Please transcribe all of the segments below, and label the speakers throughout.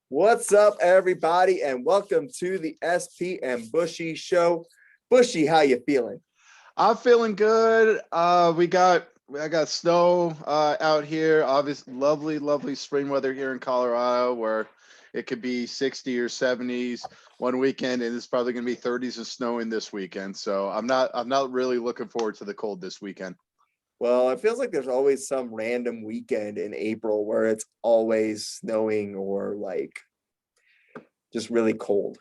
Speaker 1: What's up, everybody, and welcome to the SP and Bushy show. Bushy, how you feeling?
Speaker 2: I'm feeling good. I got snow out here. Obviously, lovely spring weather here in Colorado, where it could be 60 or 70s one weekend, and it's probably going to be 30s and snowing this weekend. So I'm not really looking forward to the cold this weekend.
Speaker 1: Well, it feels like there's always some random weekend in April where it's always snowing or like just really cold.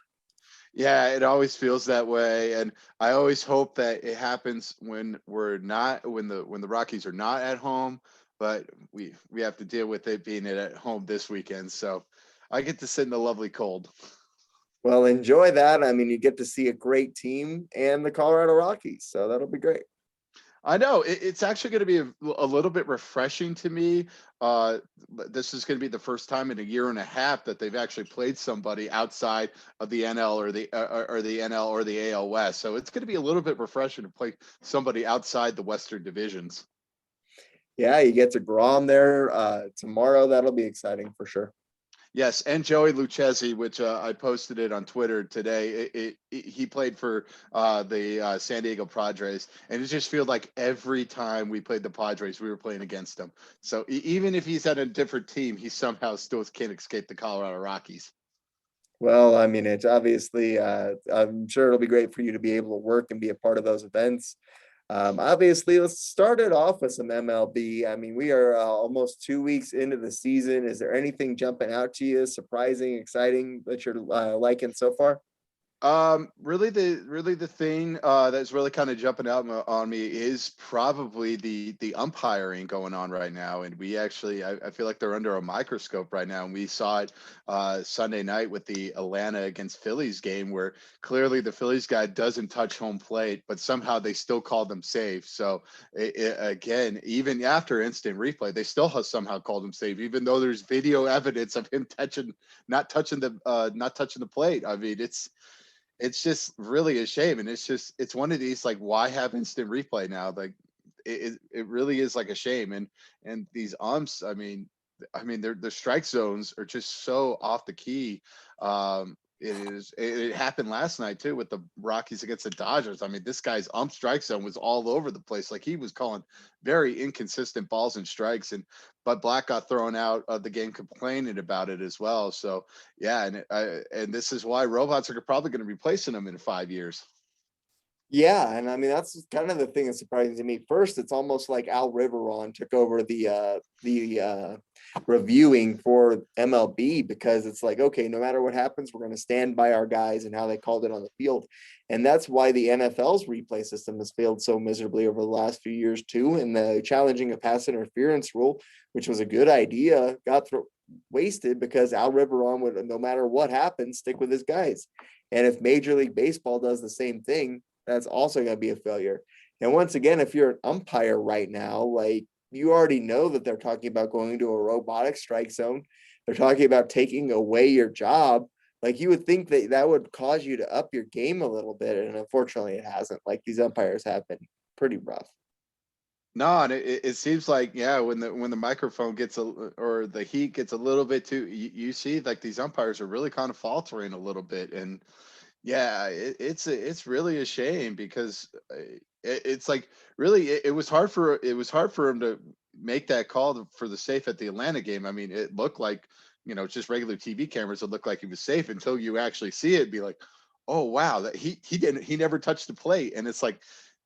Speaker 2: Yeah, it always feels that way, and I always hope that it happens when the Rockies are not at home, but we have to deal with it being at home this weekend. So I get to sit in the lovely cold.
Speaker 1: Well, enjoy that. I mean, you get to see a great team and the Colorado Rockies, so that'll be great.
Speaker 2: I know it's actually going to be a little bit refreshing to me. Uh, this is going to be the first time in a year and a half that they've actually played somebody outside of the NL or the NL or the AL West. So it's going to be a little bit refreshing to play somebody outside the Western divisions.
Speaker 1: Yeah, you get to Grom there tomorrow. That'll be exciting for sure.
Speaker 2: Yes, and Joey Lucchesi, which I posted it on Twitter today. He played for the San Diego Padres, and it just feels like every time we played the Padres, we were playing against them. So even if he's at a different team, he somehow still can't escape the Colorado Rockies.
Speaker 1: Well, I mean, it's obviously, I'm sure it'll be great for you to be able to work and be a part of those events. Obviously, let's start it off with some MLB. I mean, we are almost 2 weeks into the season. Is there anything jumping out to you, surprising, exciting that you're liking so far?
Speaker 2: Really the thing that's really kind of jumping out on me is probably the umpiring going on right now, and we actually I feel like they're under a microscope right now, and we saw it Sunday night with the Atlanta against Phillies game, where clearly the Phillies guy doesn't touch home plate, but somehow they still called them safe. So again, even after instant replay, they still have somehow called him safe, even though there's video evidence of him not touching the plate. I mean, it's just really a shame, and it's one of these, like, why have instant replay now? Like, it really is like a shame. And these umps, I mean their strike zones are just so off the key. It happened last night too with the Rockies against the Dodgers. I mean, this guy's strike zone was all over the place. Like, he was calling very inconsistent balls and strikes, and but Black got thrown out of the game complaining about it as well. So yeah, and this is why robots are probably going to be replacing them in 5 years.
Speaker 1: Yeah, and I mean that's kind of the thing that's surprising to me. First, it's almost like Al Riveron took over the reviewing for MLB because it's like, okay, no matter what happens, we're going to stand by our guys and how they called it on the field. And that's why the NFL's replay system has failed so miserably over the last few years too. And the challenging a pass interference rule, which was a good idea, got wasted because Al Riveron would, no matter what happens, stick with his guys. And if Major League Baseball does the same thing, that's also going to be a failure. And once again, if you're an umpire right now, like, you already know that they're talking about going to a robotic strike zone. They're talking about taking away your job. Like, you would think that that would cause you to up your game a little bit. And unfortunately, it hasn't. Like, these umpires have been pretty rough.
Speaker 2: No, and it seems like, yeah, when the microphone gets or the heat gets a little bit too, you see like these umpires are really kind of faltering a little bit. And yeah, it's really a shame because it's like, really, it was hard for him to make that call for the safe at the Atlanta game. I mean, it looked like, just regular TV cameras. It looked like he was safe until you actually see it and be like, oh wow, that he never touched the plate. And it's like,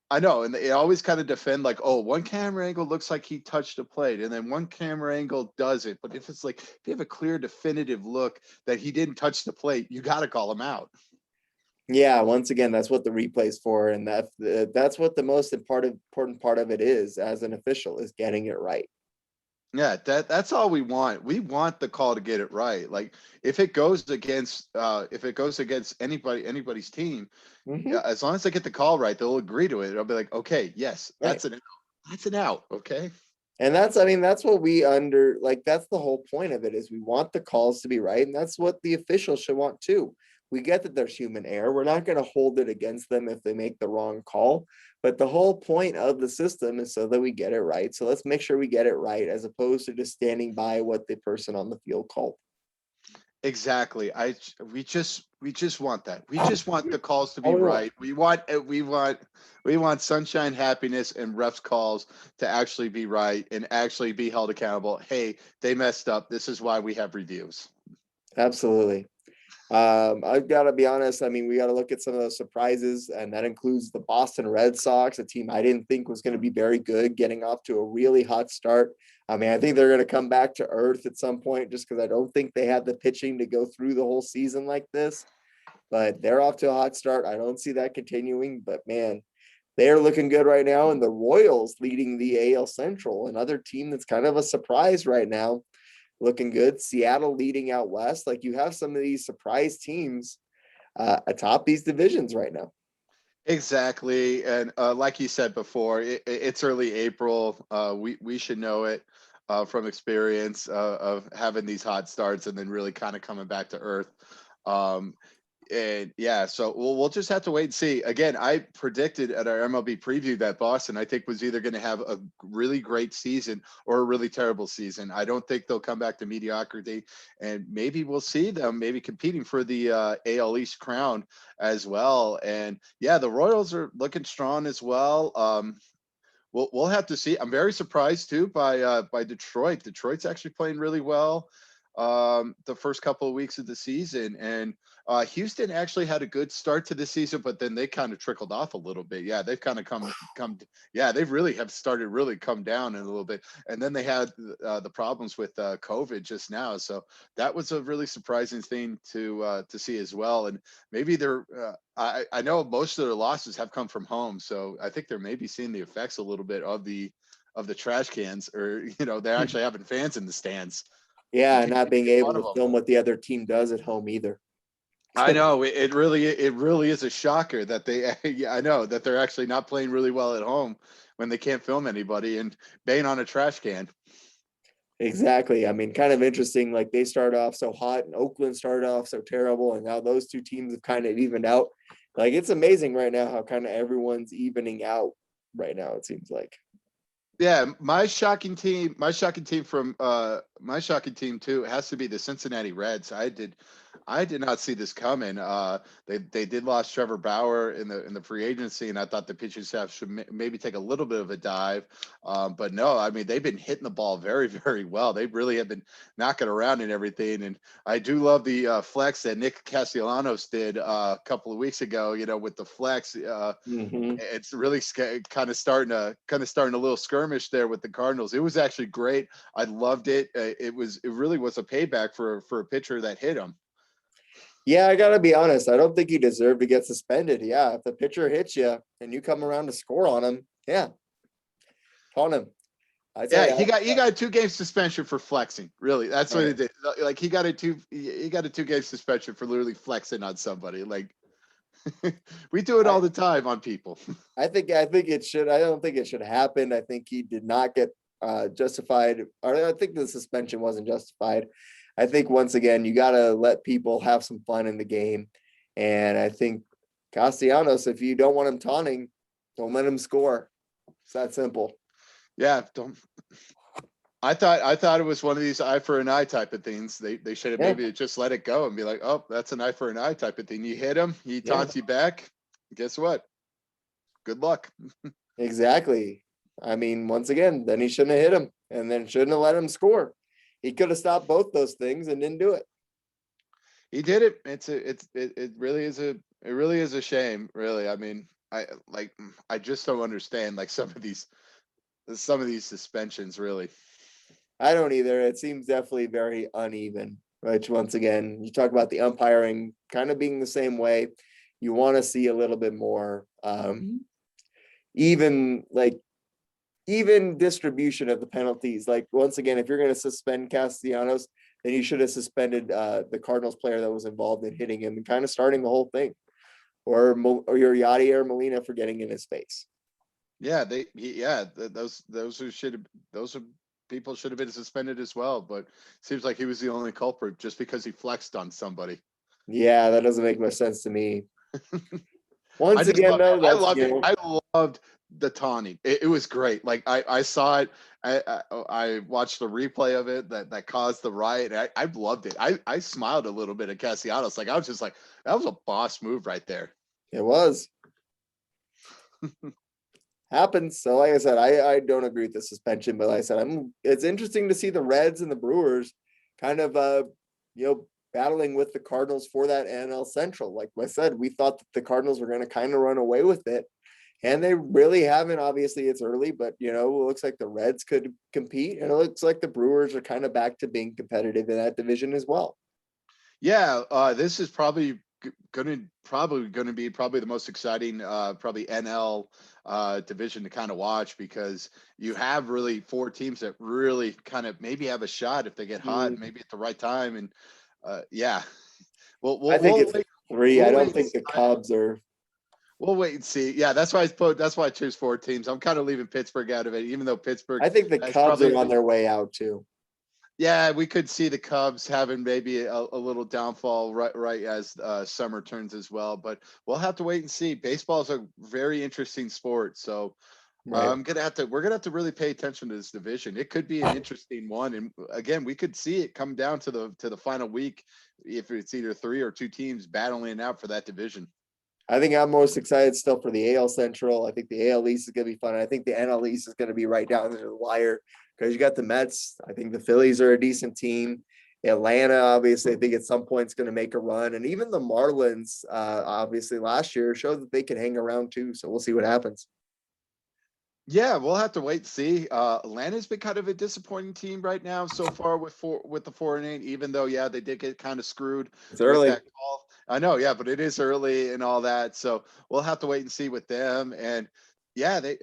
Speaker 2: I know, and they always kind of defend like, oh, one camera angle looks like he touched the plate, and then one camera angle doesn't. But if it's like, if you have a clear, definitive look that he didn't touch the plate, you got to call him out.
Speaker 1: Yeah, once again, that's what the replay's for. And that's what the most important part of it is as an official, is getting it right.
Speaker 2: Yeah, that's all we want. We want the call to get it right. Like, if it goes against anybody's team,
Speaker 1: Mm-hmm.
Speaker 2: as long as they get the call right, they'll agree to it. It'll be like, okay, yes,
Speaker 1: Right.
Speaker 2: that's an out. Okay.
Speaker 1: And that's, I mean, that's what we like, that's the whole point of it, is we want the calls to be right. And that's what the officials should want too. We get that there's human error. We're not going to hold it against them if they make the wrong call. But the whole point of the system is so that we get it right. So let's make sure we get it right, as opposed to just standing by what the person on the field called.
Speaker 2: Exactly. We just want that. We just want the calls to be
Speaker 1: Oh, yeah.
Speaker 2: right. We want sunshine, happiness, and refs calls to actually be right and actually be held accountable. Hey, they messed up. This is why we have reviews.
Speaker 1: Absolutely. I've got to be honest. I mean, we got to look at some of those surprises, and that includes the Boston Red Sox, a team I didn't think was going to be very good, getting off to a really hot start. I mean, I think they're going to come back to earth at some point just because I don't think they have the pitching to go through the whole season like this. But they're off to a hot start. I don't see that continuing, but man, they're looking good right now. And the Royals leading the AL Central, another team that's kind of a surprise right now, looking good. Seattle leading out west. Like, you have some of these surprise teams atop these divisions right now.
Speaker 2: Exactly. And like you said before, it's early April. We should know it from experience of having these hot starts and then really kind of coming back to earth. Um, And yeah, so we'll just have to wait and see. Again, I predicted at our MLB preview that Boston, I think, was either going to have a really great season or a really terrible season. I don't think they'll come back to mediocrity, and maybe we'll see them maybe competing for the AL East crown as well. And yeah, the Royals are looking strong as well. We'll have to see. I'm very surprised too by Detroit. Detroit's actually playing really well the first couple of weeks of the season, and Houston actually had a good start to the season, but then they kind of trickled off a little bit. Yeah, they've kind of come. Yeah, they really have started really come down in a little bit, and then they had the problems with COVID just now. So that was a really surprising thing to see as well. And maybe they're. I know most of their losses have come from home, so I think they're maybe seeing the effects a little bit of the trash cans, or they're actually having fans in the stands. You
Speaker 1: Yeah,
Speaker 2: can't
Speaker 1: not being
Speaker 2: make
Speaker 1: able
Speaker 2: fun
Speaker 1: to
Speaker 2: of them.
Speaker 1: film what the other team does at home either.
Speaker 2: I know it really is a shocker that they yeah, I know that they're actually not playing really well at home when they can't film anybody and bang on a trash can.
Speaker 1: Exactly. I mean, kind of interesting. Like, they started off so hot and Oakland started off so terrible, and now those two teams have kind of evened out. Like, it's amazing right now how kind of everyone's evening out right now, it seems like.
Speaker 2: Yeah, my shocking team too has to be the Cincinnati Reds. I did not see this coming. They did lost Trevor Bauer in the free agency, and I thought the pitching staff should maybe take a little bit of a dive. But no, I mean, they've been hitting the ball very, very well. They really have been knocking around and everything. And I do love the flex that Nick Castellanos did a couple of weeks ago. With the flex.
Speaker 1: Mm-hmm.
Speaker 2: It's really starting a little skirmish there with the Cardinals. It was actually great. I loved it. It really was a payback for a pitcher that hit him.
Speaker 1: Yeah, I gotta be honest. I don't think he deserved to get suspended. Yeah, if the pitcher hits you and you come around to score on him, yeah, on him. I tell
Speaker 2: Yeah,
Speaker 1: you,
Speaker 2: he got a 2-game suspension for flexing. Really, that's what it
Speaker 1: right.
Speaker 2: did. Like he got a 2-game suspension for literally flexing on somebody. Like we do it
Speaker 1: I,
Speaker 2: all the time on people.
Speaker 1: I think it should. I don't think it should happen. I think he did not get justified, or I think the suspension wasn't justified. I think once again you got to let people have some fun in the game, and I think Castellanos, if you don't want him taunting, don't let him score. It's that simple.
Speaker 2: Yeah, don't. I thought it was one of these eye for an eye type of things. They should have
Speaker 1: Yeah,
Speaker 2: maybe just let it go and be like, oh, that's an eye for an eye type of thing. You hit him, he
Speaker 1: yeah,
Speaker 2: taunts you back. Guess what? Good luck.
Speaker 1: exactly. I mean, once again, then he shouldn't have hit him, and then shouldn't have let him score. He could have stopped both those things and didn't do it.
Speaker 2: He did it. It really is a shame. Really, I mean, I just don't understand like some of these suspensions. Really.
Speaker 1: I don't either. It seems definitely very uneven, which once again, you talk about the umpiring kind of being the same way. You want to see a little bit more even, like, even distribution of the penalties. Like, once again, if you're going to suspend Castellanos, then you should have suspended the Cardinals player that was involved in hitting him and kind of starting the whole thing, or your Yadier Molina for getting in his face.
Speaker 2: Yeah, those who should have those are people should have been suspended as well. But seems like he was the only culprit just because he flexed on somebody.
Speaker 1: Yeah, that doesn't make much sense to me.
Speaker 2: I
Speaker 1: Once
Speaker 2: just
Speaker 1: again,
Speaker 2: loved it.
Speaker 1: though,
Speaker 2: I
Speaker 1: that's
Speaker 2: loved it. I loved the taunting. It was great. Like I saw it. I watched the replay of it that caused the riot. I loved it. I smiled a little bit at Castellanos. Like I was just like, that was a boss move right there.
Speaker 1: It was. Happens. So like I said, I don't agree with the suspension, but like I said, it's interesting to see the Reds and the Brewers kind of battling with the Cardinals for that NL Central. Like I said, we thought that the Cardinals were going to kind of run away with it, and they really haven't. Obviously, it's early, but it looks like the Reds could compete, and it looks like the Brewers are kind of back to being competitive in that division as well.
Speaker 2: Yeah, this is probably going to be probably the most exciting probably NL division to kind of watch, because you have really four teams that really kind of maybe have a shot if they get hot, maybe at the right time. And yeah,
Speaker 1: I think it's
Speaker 2: wait,
Speaker 1: 3. I
Speaker 2: we'll
Speaker 1: don't
Speaker 2: wait.
Speaker 1: think the Cubs are.
Speaker 2: We'll wait and see. Yeah, that's why I choose four teams. I'm kind of leaving Pittsburgh out of it, even though Pittsburgh
Speaker 1: I think the
Speaker 2: has
Speaker 1: Cubs
Speaker 2: probably
Speaker 1: are on their way out too.
Speaker 2: yeah, we could see the Cubs having maybe a little downfall right as summer turns as well, but we'll have to wait and see. Baseball is a very interesting sport, so
Speaker 1: Right.
Speaker 2: we're gonna have to really pay attention to this division. It could be an interesting one, and again, we could see it come down to the final week if it's either 3 or 2 teams battling it out for that division.
Speaker 1: I think I'm most excited still for the AL Central. I think the AL East is going to be fun. I think the NL East is going to be right down to the wire because you got the Mets. I think the Phillies are a decent team. Atlanta, obviously, I think at some point is going to make a run. And even the Marlins, obviously, last year showed that they can hang around too. So we'll see what happens.
Speaker 2: Yeah, we'll have to wait and see. Atlanta's been kind of a disappointing team right now so far with the 4-8, even though they did get kind of screwed
Speaker 1: It's
Speaker 2: with
Speaker 1: early.
Speaker 2: that call. I know, yeah, but it is early and all that, so we'll have to wait and see with them. And yeah, their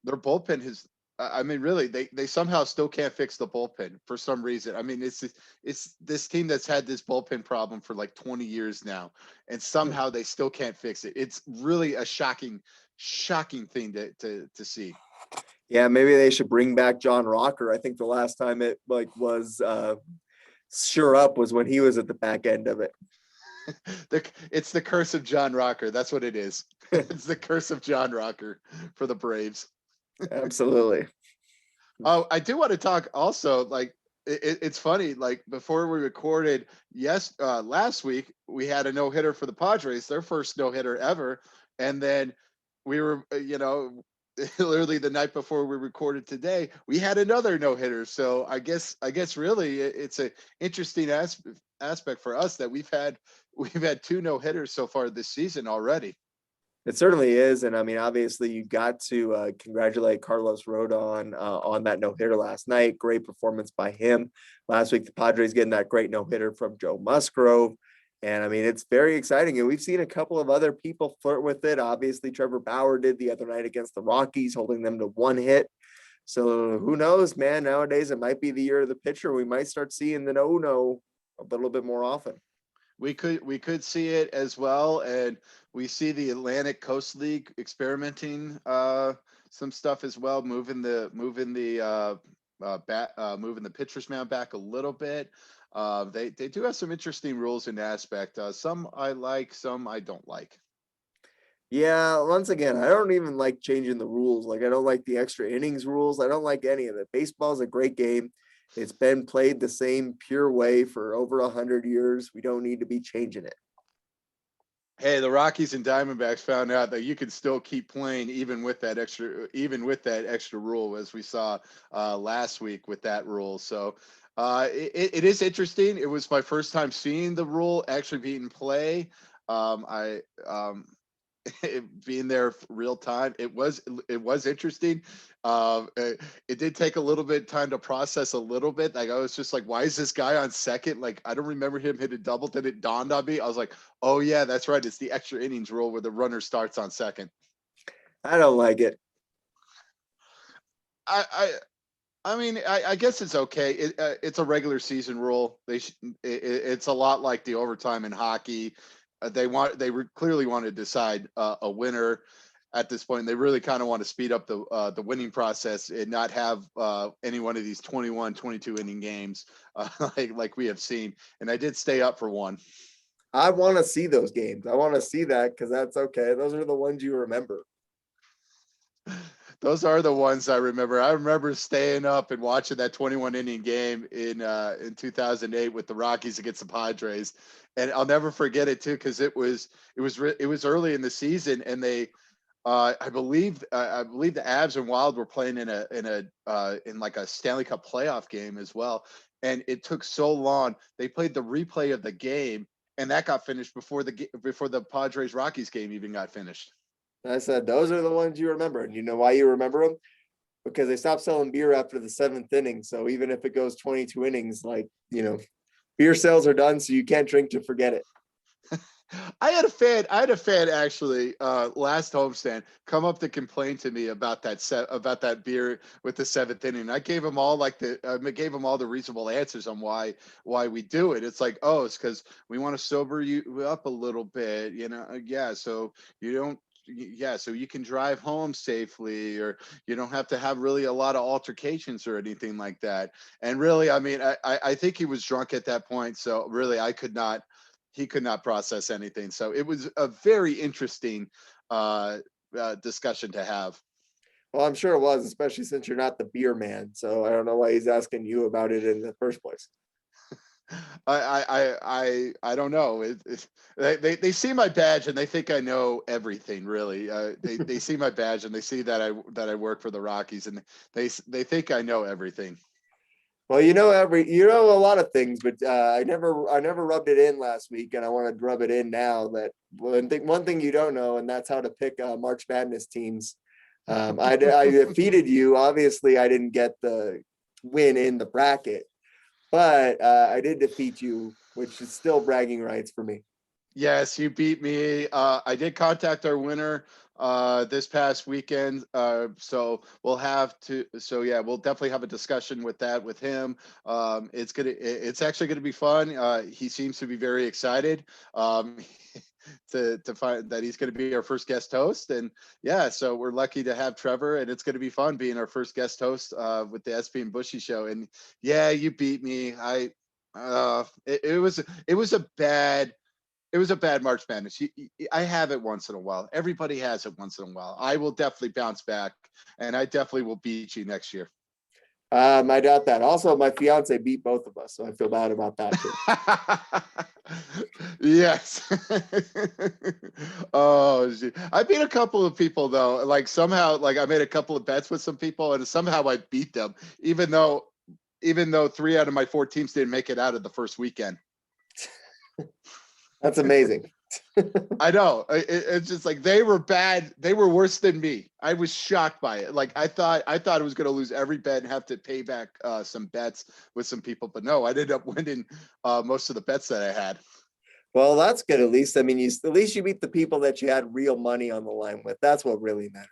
Speaker 2: bullpen has. I mean, really, they somehow still can't fix the bullpen for some reason. I mean, it's this team that's had this bullpen problem for like 20 years now, and somehow they still can't fix it. It's really a shocking thing to see.
Speaker 1: Yeah, maybe they should bring back John Rocker. I think the last time it was sure up was when he was at the back end of it.
Speaker 2: It's the curse of John Rocker. That's what it is. It's the curse of John Rocker for the Braves.
Speaker 1: Absolutely.
Speaker 2: Oh, I do want to talk also, like, it's funny, like before we recorded, last week we had a no-hitter for the Padres, their first no-hitter ever. And then we were, literally the night before we recorded today, we had another no-hitter. So I guess really it's a interesting aspect for us that we've had 2 no-hitters so far this season already.
Speaker 1: It certainly is. And I mean, obviously, you got to congratulate Carlos Rodon on that no-hitter last night. Great performance by him. Last week, the Padres getting that great no-hitter from Joe Musgrove. And I mean, it's very exciting. And we've seen a couple of other people flirt with it. Obviously, Trevor Bauer did the other night against the Rockies, holding them to 1 hit. So who knows, man? Nowadays, it might be the year of the pitcher. We might start seeing the no a little bit more often.
Speaker 2: We could see it as well, and we see the Atlantic Coast League experimenting some stuff as well, moving the pitcher's mound back a little bit. They do have some interesting rules in aspect. Some I like, some I don't like.
Speaker 1: Yeah, once again, I don't even like changing the rules. Like, I don't like the extra innings rules. I don't like any of it. Baseball is a great game. It's been played the same pure way for over 100 years. We don't need to be changing it.
Speaker 2: Hey, the Rockies and Diamondbacks found out that you can still keep playing even with that extra rule, as we saw last week with that rule. So it is interesting. It was my first time seeing the rule actually being play. I being there real time, it was interesting. It did take a little bit time to process a little bit. Like I was just like, why is this guy on second? Like I don't remember him hit a double. Then it dawned on me. I was like, oh yeah, that's right. It's the extra innings rule where the runner starts on second.
Speaker 1: I don't like it.
Speaker 2: I mean, I guess it's okay. It's a regular season rule. It's a lot like the overtime in hockey. They clearly want to decide a winner at this point. They really kind of want to speed up the winning process and not have any one of these 21, 22 inning games like we have seen. And I did stay up for one.
Speaker 1: I want to see those games. I want to see that because that's okay. Those are the ones you remember.
Speaker 2: Those are the ones I remember. I remember staying up and watching that 21 inning game in 2008 with the Rockies against the Padres, and I'll never forget it too because it was early in the season, and they I believe the Avs and Wild were playing in like a Stanley Cup playoff game as well, and it took so long. They played the replay of the game, and that got finished before the Padres Rockies game even got finished.
Speaker 1: And I said, those are the ones you remember. And you know why you remember them? Because they stopped selling beer after the 7th inning. So even if it goes 22 innings, like, beer sales are done. So you can't drink to forget it.
Speaker 2: I had a fan actually last homestand come up to complain to me about that beer with the 7th inning. I gave him all gave him all the reasonable answers on why we do it. It's like, oh, it's because we want to sober you up a little bit, yeah. So you don't. Yeah, so you can drive home safely, or you don't have to have really a lot of altercations or anything like that. And really, I mean, I think he was drunk at that point, so really, he could not process anything. So it was a very interesting discussion to have.
Speaker 1: Well, I'm sure it was, especially since you're not the beer man. So I don't know why he's asking you about it in the first place.
Speaker 2: I don't know. They see my badge and they think I know everything. Really, they see my badge and they see that I work for the Rockies, and they think I know everything.
Speaker 1: Well, you know a lot of things, but I never rubbed it in last week, and I want to rub it in now. That one thing you don't know, and that's how to pick March Madness teams. I defeated you. Obviously, I didn't get the win in the bracket, but I did defeat you, which is still bragging rights for me.
Speaker 2: Yes, you beat me. I did contact our winner this past weekend. We'll definitely have a discussion with him. It's actually gonna be fun. He seems to be very excited to find that he's gonna be our first guest host. And yeah, so we're lucky to have Trevor, and it's gonna be fun being our first guest host with the SP and Bushy show. And yeah, you beat me. It was a bad. It was a bad March Madness. I have it once in a while. Everybody has it once in a while. I will definitely bounce back, and I definitely will beat you next year.
Speaker 1: I doubt that. Also, my fiance beat both of us, so I feel bad about that too.
Speaker 2: Yes. Oh, I beat a couple of people though. Like somehow, like I made a couple of bets with some people, and somehow I beat them, even though 3 out of my 4 teams didn't make it out of the first weekend.
Speaker 1: That's amazing.
Speaker 2: I know. It's just like they were bad. They were worse than me. I was shocked by it. Like I thought I was going to lose every bet and have to pay back some bets with some people, but no, I ended up winning most of the bets that I had.
Speaker 1: Well, that's good. At least, I mean, at least you beat the people that you had real money on the line with. That's what really matters.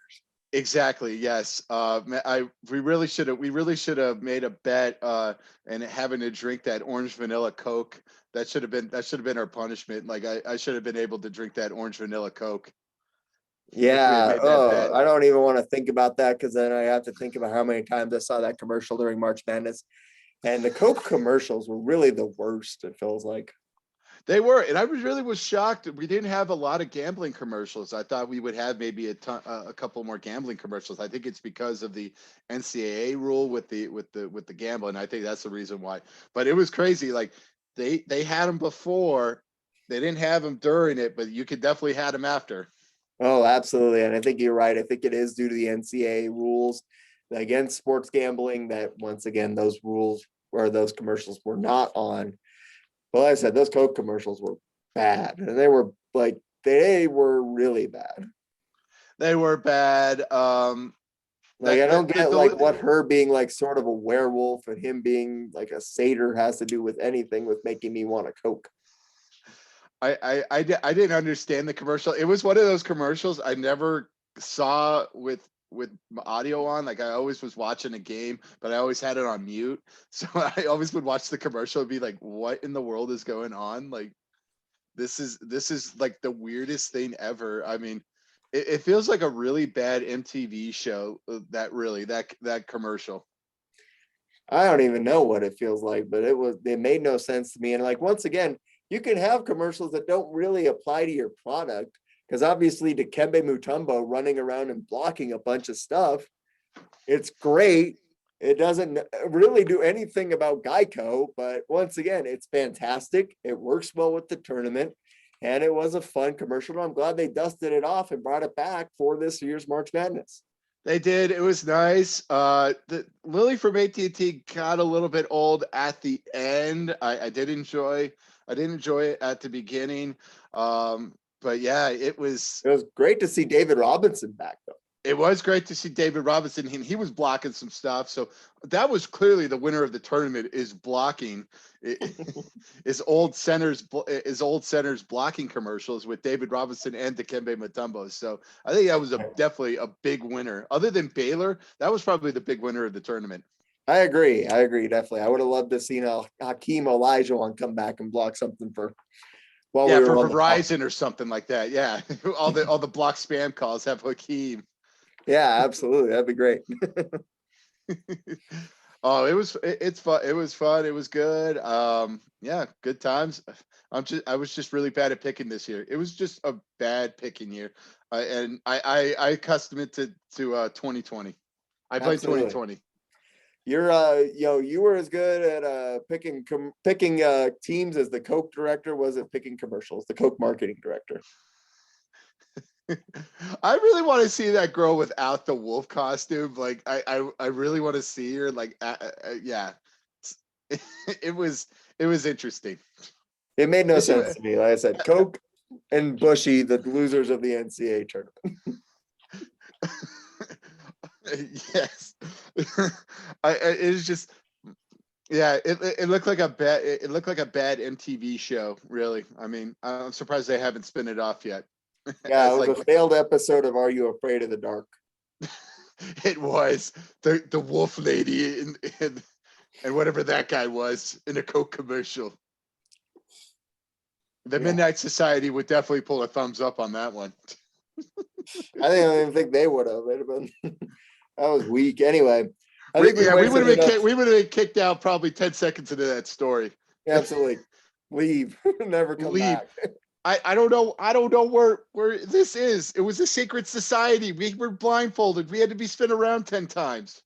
Speaker 2: Exactly. Yes. We really should have made a bet and having to drink that orange vanilla Coke. That should have been our punishment. Like I should have been able to drink that orange vanilla Coke if we had
Speaker 1: Yeah.
Speaker 2: made that bet.
Speaker 1: Oh, I don't even want to think about that, because then I have to think about how many times I saw that commercial during March Madness. And the Coke commercials were really the worst, it feels like.
Speaker 2: They were, and I was shocked. We didn't have a lot of gambling commercials. I thought we would have maybe a couple more gambling commercials. I think it's because of the NCAA rule with the gambling. I think that's the reason why. But it was crazy. Like they had them before, they didn't have them during it, but you could definitely had them after.
Speaker 1: Oh, absolutely. And I think you're right. I think it is due to the NCAA rules against sports gambling that, once again, those rules or those commercials were not on. Well, like I said, those Coke commercials were bad, and they were really bad.
Speaker 2: They were bad.
Speaker 1: Like, I don't get like what her being like sort of a werewolf and him being like a satyr has to do with anything with making me want a Coke.
Speaker 2: I didn't understand the commercial. It was one of those commercials I never saw with audio on. Like I always was watching a game, but I always had it on mute. So I always would watch the commercial and be like, what in the world is going on? Like this is like the weirdest thing ever. I mean, it feels like a really bad MTV show, that commercial.
Speaker 1: I don't even know what it feels like, but it made no sense to me. And like, once again, you can have commercials that don't really apply to your product, because obviously Dikembe Mutombo running around and blocking a bunch of stuff, it's great. It doesn't really do anything about Geico, but once again, it's fantastic. It works well with the tournament, and it was a fun commercial. I'm glad they dusted it off and brought it back for this year's March Madness.
Speaker 2: They did. It was nice. The Lily from AT&T got a little bit old at the end. I did enjoy. I didn't enjoy it at the beginning. But yeah,
Speaker 1: It was great to see David Robinson back, though.
Speaker 2: it was great to see David Robinson. He was blocking some stuff. So that was clearly the winner of the tournament is blocking. Is old centers blocking commercials with David Robinson and Dikembe Mutombo. So I think that was definitely a big winner. Other than Baylor, that was probably the big winner of the tournament.
Speaker 1: I agree, definitely. I would have loved to see Hakeem Olajuwon come back and block something for while
Speaker 2: Yeah,
Speaker 1: we were
Speaker 2: for
Speaker 1: on
Speaker 2: Verizon or something like that. Yeah, all the block spam calls have Hakeem.
Speaker 1: Yeah, absolutely. That'd be great.
Speaker 2: Oh, it's fun. It was fun. It was good. Yeah, good times. I was just really bad at picking this year. It was just a bad picking year. And I accustomed it to 2020. I blame
Speaker 1: Absolutely.
Speaker 2: 2020.
Speaker 1: You're you were as good at picking teams as the Coke director was at picking commercials, the Coke marketing director.
Speaker 2: I really want to see that girl without the wolf costume. Like I really want to see her. Like yeah, it was interesting.
Speaker 1: It made no sense to me. Like I said, Coke and Bushy, the losers of the NCAA tournament.
Speaker 2: Yes, it was just yeah. It looked like a bad MTV show. Really, I mean, I'm surprised they haven't spun it off yet.
Speaker 1: Yeah, it was
Speaker 2: like
Speaker 1: a failed episode of Are You Afraid of the Dark?
Speaker 2: it was the wolf lady and whatever that guy was in a Coke commercial. The Midnight Society would definitely pull a thumbs up on that one.
Speaker 1: I don't even think they would have. It'd have been that was weak. Anyway, I
Speaker 2: We
Speaker 1: think
Speaker 2: would have been kicked out probably 10 seconds into that story.
Speaker 1: Absolutely. Leave. Never come back.
Speaker 2: I don't know. I don't know where this is. It was a secret society. We were blindfolded. We had to be spun around 10 times.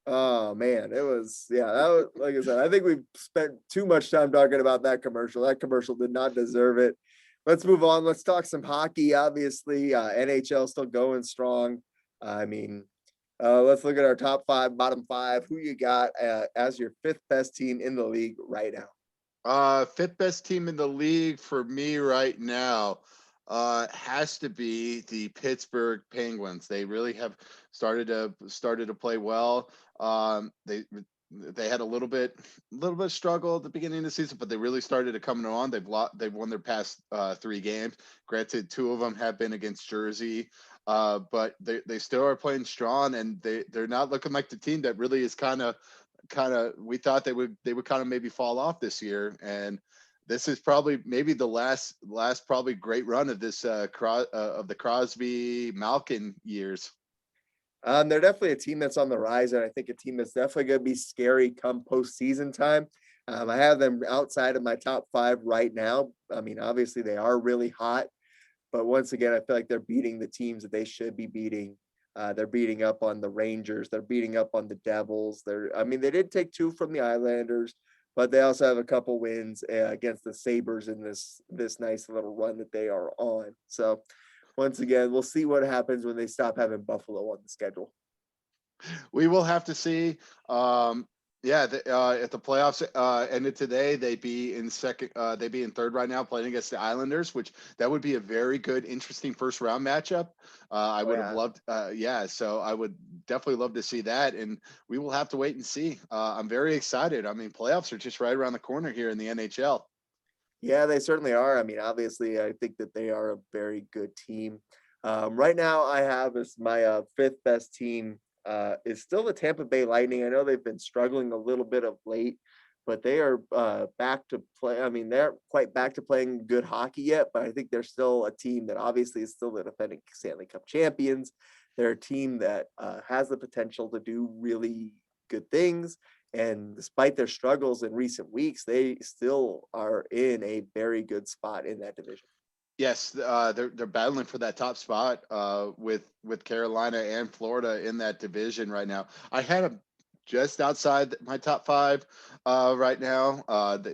Speaker 1: Oh man, it was that was like I said, I think we spent too much time talking about that commercial. That commercial did not deserve it. Let's move on. Let's talk some hockey. Obviously, NHL still going strong. I mean, let's look at our top five, bottom five. Who you got as your fifth best team in the league right now?
Speaker 2: Fifth best team in the league for me right now has to be the Pittsburgh Penguins. They really have started to play well. They had a little bit struggle at the beginning of the season, but they really started to come on. They've won their past 3 games. Granted, 2 of them have been against Jersey, but they still are playing strong, and they're not looking like the team that really is kind of we thought they would kind of maybe fall off this year. And this is probably maybe the last probably great run of this of the Crosby Malkin years.
Speaker 1: They're definitely a team that's on the rise, and I think a team that's definitely going to be scary come postseason time. I have them outside of my top 5 right now. I mean, obviously they are really hot, but once again, I feel like they're beating the teams that they should be beating. They're beating up on the Rangers. They're beating up on the Devils. They did take 2 from the Islanders, but they also have a couple wins against the Sabres in this nice little run that they are on. So once again, we'll see what happens when they stop having Buffalo on the schedule.
Speaker 2: We will have to see. If the playoffs ended today, they'd be in second. They'd be in third right now, playing against the Islanders, which that would be a very good, interesting first round matchup. I would have loved. So I would definitely love to see that, and we will have to wait and see. I'm very excited. I mean, playoffs are just right around the corner here in the NHL.
Speaker 1: Yeah, they certainly are. I mean, obviously, I think that they are a very good team. Right now, I have as my fifth best team is still the Tampa Bay Lightning. I know they've been struggling a little bit of late, but they are back to play. I mean, they're quite back to playing good hockey yet, but I think they're still a team that obviously is still the defending Stanley Cup champions. They're a team that has the potential to do really good things. And despite their struggles in recent weeks, they still are in a very good spot in that division.
Speaker 2: Yes, they're battling for that top spot with Carolina and Florida in that division right now. I had them just outside my top five right now.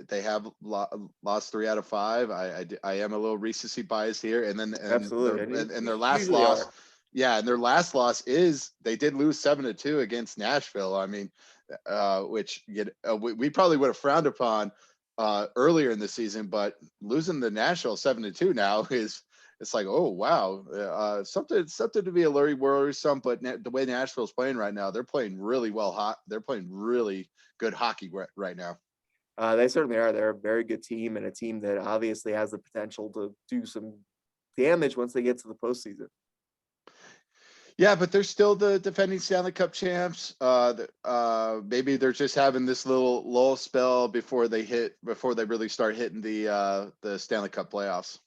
Speaker 2: They have lost 3 out of 5. I am a little recency bias here, and then
Speaker 1: Absolutely. And
Speaker 2: and
Speaker 1: you
Speaker 2: their last
Speaker 1: usually
Speaker 2: loss,
Speaker 1: are.
Speaker 2: yeah, and their last loss is they did lose 7-2 against Nashville. I mean, which we probably would have frowned upon earlier in the season, but losing the Nashville 7-2 now is it's like, oh wow, something to be a little worrisome. But the way Nashville's playing right now, they're playing really well. They're playing really good hockey right now.
Speaker 1: They certainly are. They're a very good team and a team that obviously has the potential to do some damage once they get to the postseason.
Speaker 2: Yeah, but they're still the defending Stanley Cup champs. Maybe they're just having this little lull spell before they really start hitting the Stanley Cup playoffs.